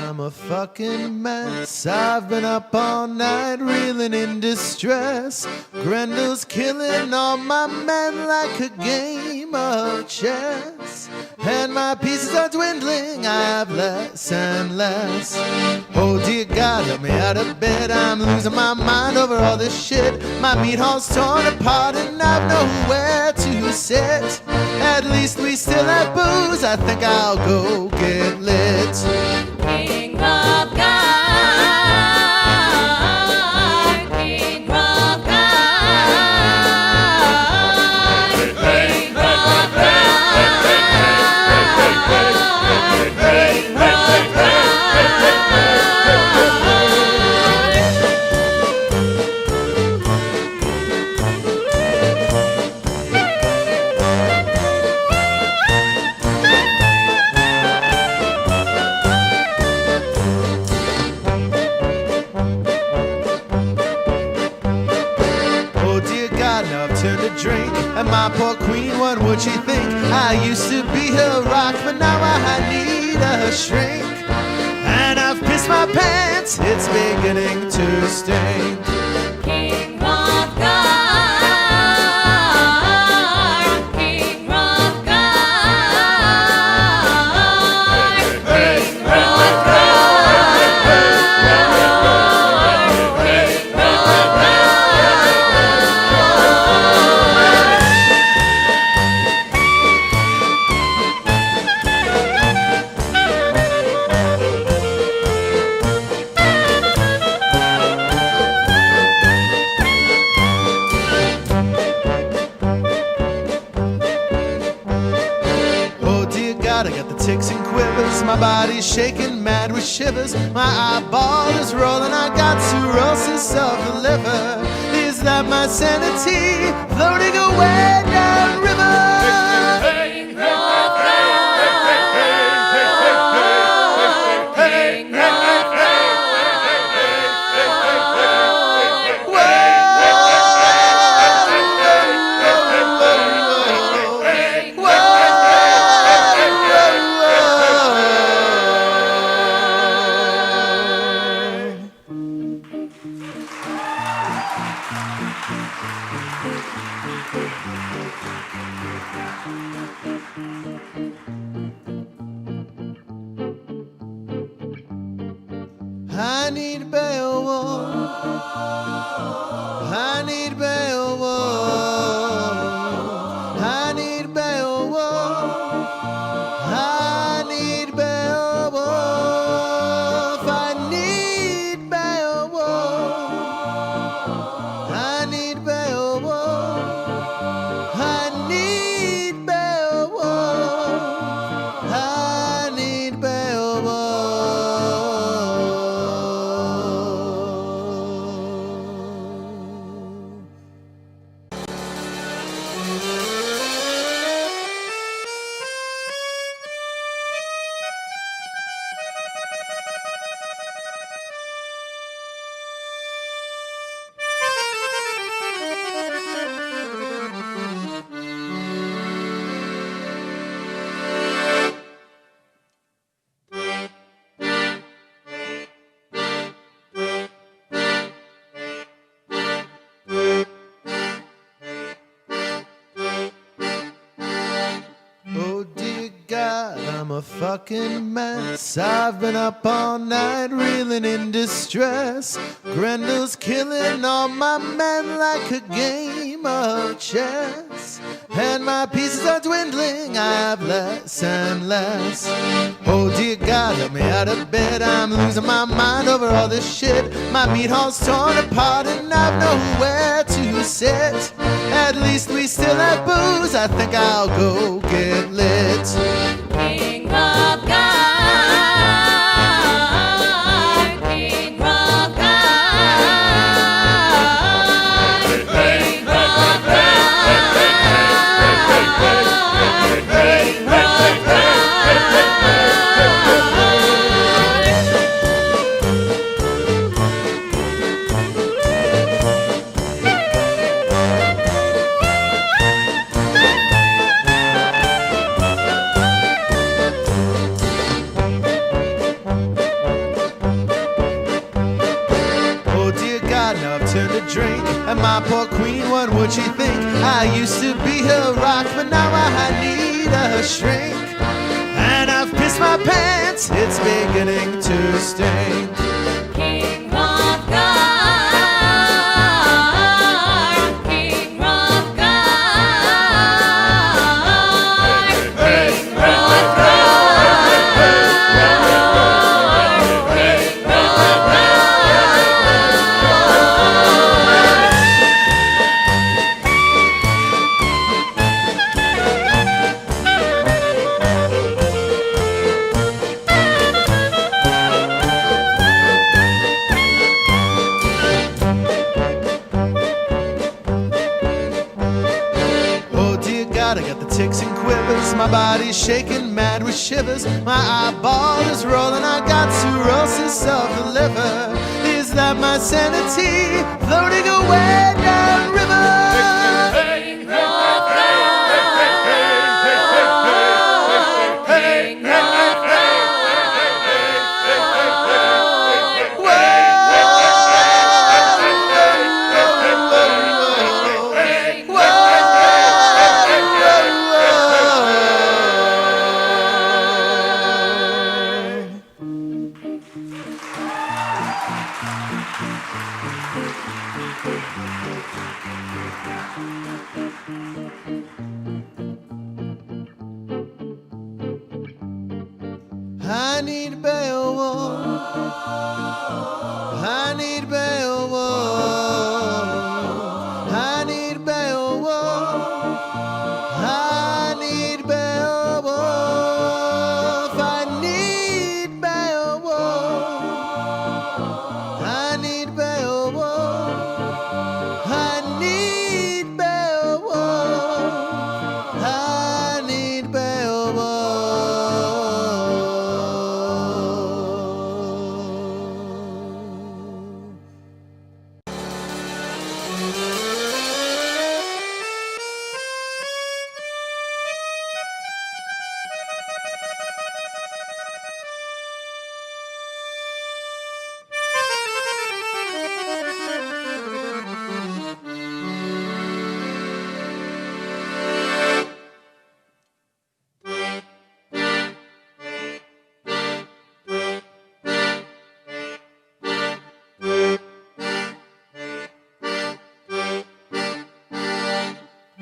I'm a fucking mess. I've been up all night reeling in distress. Grendel's killing all my men like a game of chess. And my pieces are dwindling, I have less and less. Oh dear God, help me out of bed. I'm losing my mind over all this shit. My meat hall's torn apart and I've nowhere to sit. At least we still have booze, I think I'll go get lit. King of God, King of God, King of drink. And my poor queen, what would she think? I used to be her rock, but now I need a shrink. And I've pissed my pants, it's beginning to stink. King of God, King of God, King of ticks and quivers, my body's shaking mad with shivers. My eyeball is rolling, I got cirrhosis of the liver. Is that my sanity floating away down river? I need Beowulf. I need Beowulf. I need Beowulf. I need Beowulf. I need Beowulf. I need Beowulf. I need Beowulf. I need Beowulf. Oh dear God, I'm a fucking mess. I've been up all night reeling in distress. Grendel's killing all my men like a game of chess. And my pieces are dwindling, I have less and less. Oh dear God, help me out of bed. I'm losing my mind over all this shit. My meat hall's torn apart and I've nowhere to sit. At least we still have booze, I think I'll go get lit. King of God, King of God, King of God, King of God. And my poor queen, what would she think? I used to be her rock, but now I need a shrink. And I've pissed my pants, it's beginning to stink. King of God, King of God, King of I got the ticks and quivers, my body's shaking mad with shivers, my eyeball is rolling, I got cirrhosis of the liver. Is that my sanity floating away down river? I need Beowulf. I need Beowulf. I need Beowulf. I need Beowulf. I need Beowulf. I need Beowulf. I need Beowulf. I need Beowulf.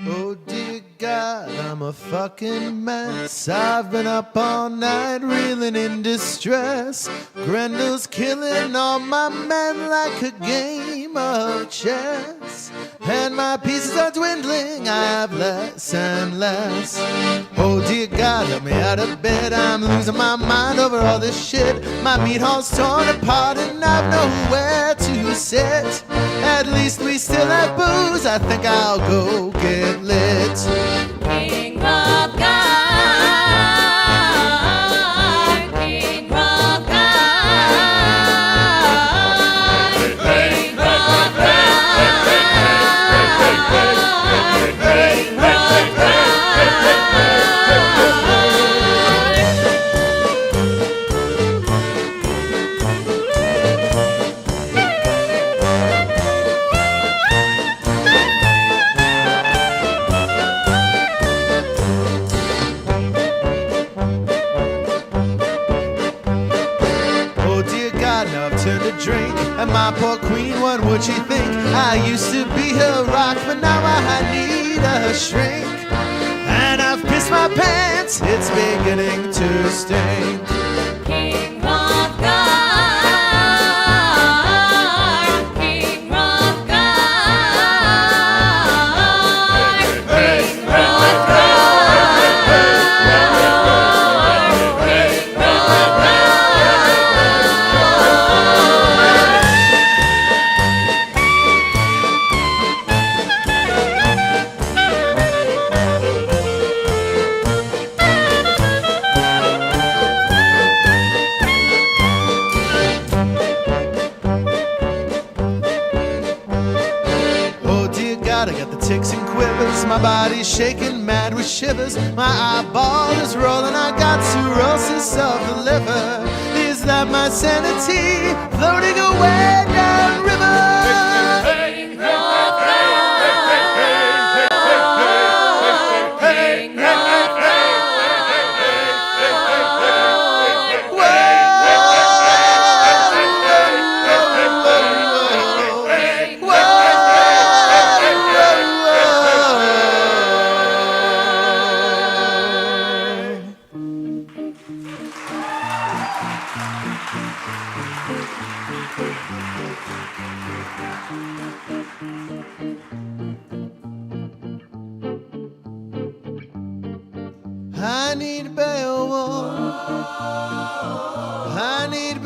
Oh dear God, I'm a fucking mess. I've been up all night reeling in distress. Grendel's killing all my men like a game of chess. And my pieces are dwindling, I have less and less. Oh dear God, help me out of bed. I'm losing my mind over all this shit. My meat hall's torn apart and I've nowhere to sit. At least we still have booze, I think I'll go get lit. King of God, King of God, King of God, King of Oh dear God, now I've turned to drink. And my poor queen, what would she think? I used to be her rock, but now I need a shrink. And I've pissed my pants, it's beginning to stink. King of God, King of God, King of Oh dear God, I got the ticks and quivers, my body's shaking mad with shivers, my eyeball is rolling, I got cirrhosis of the liver. Is that my sanity floating away down river? King of God. I need Beowulf. I need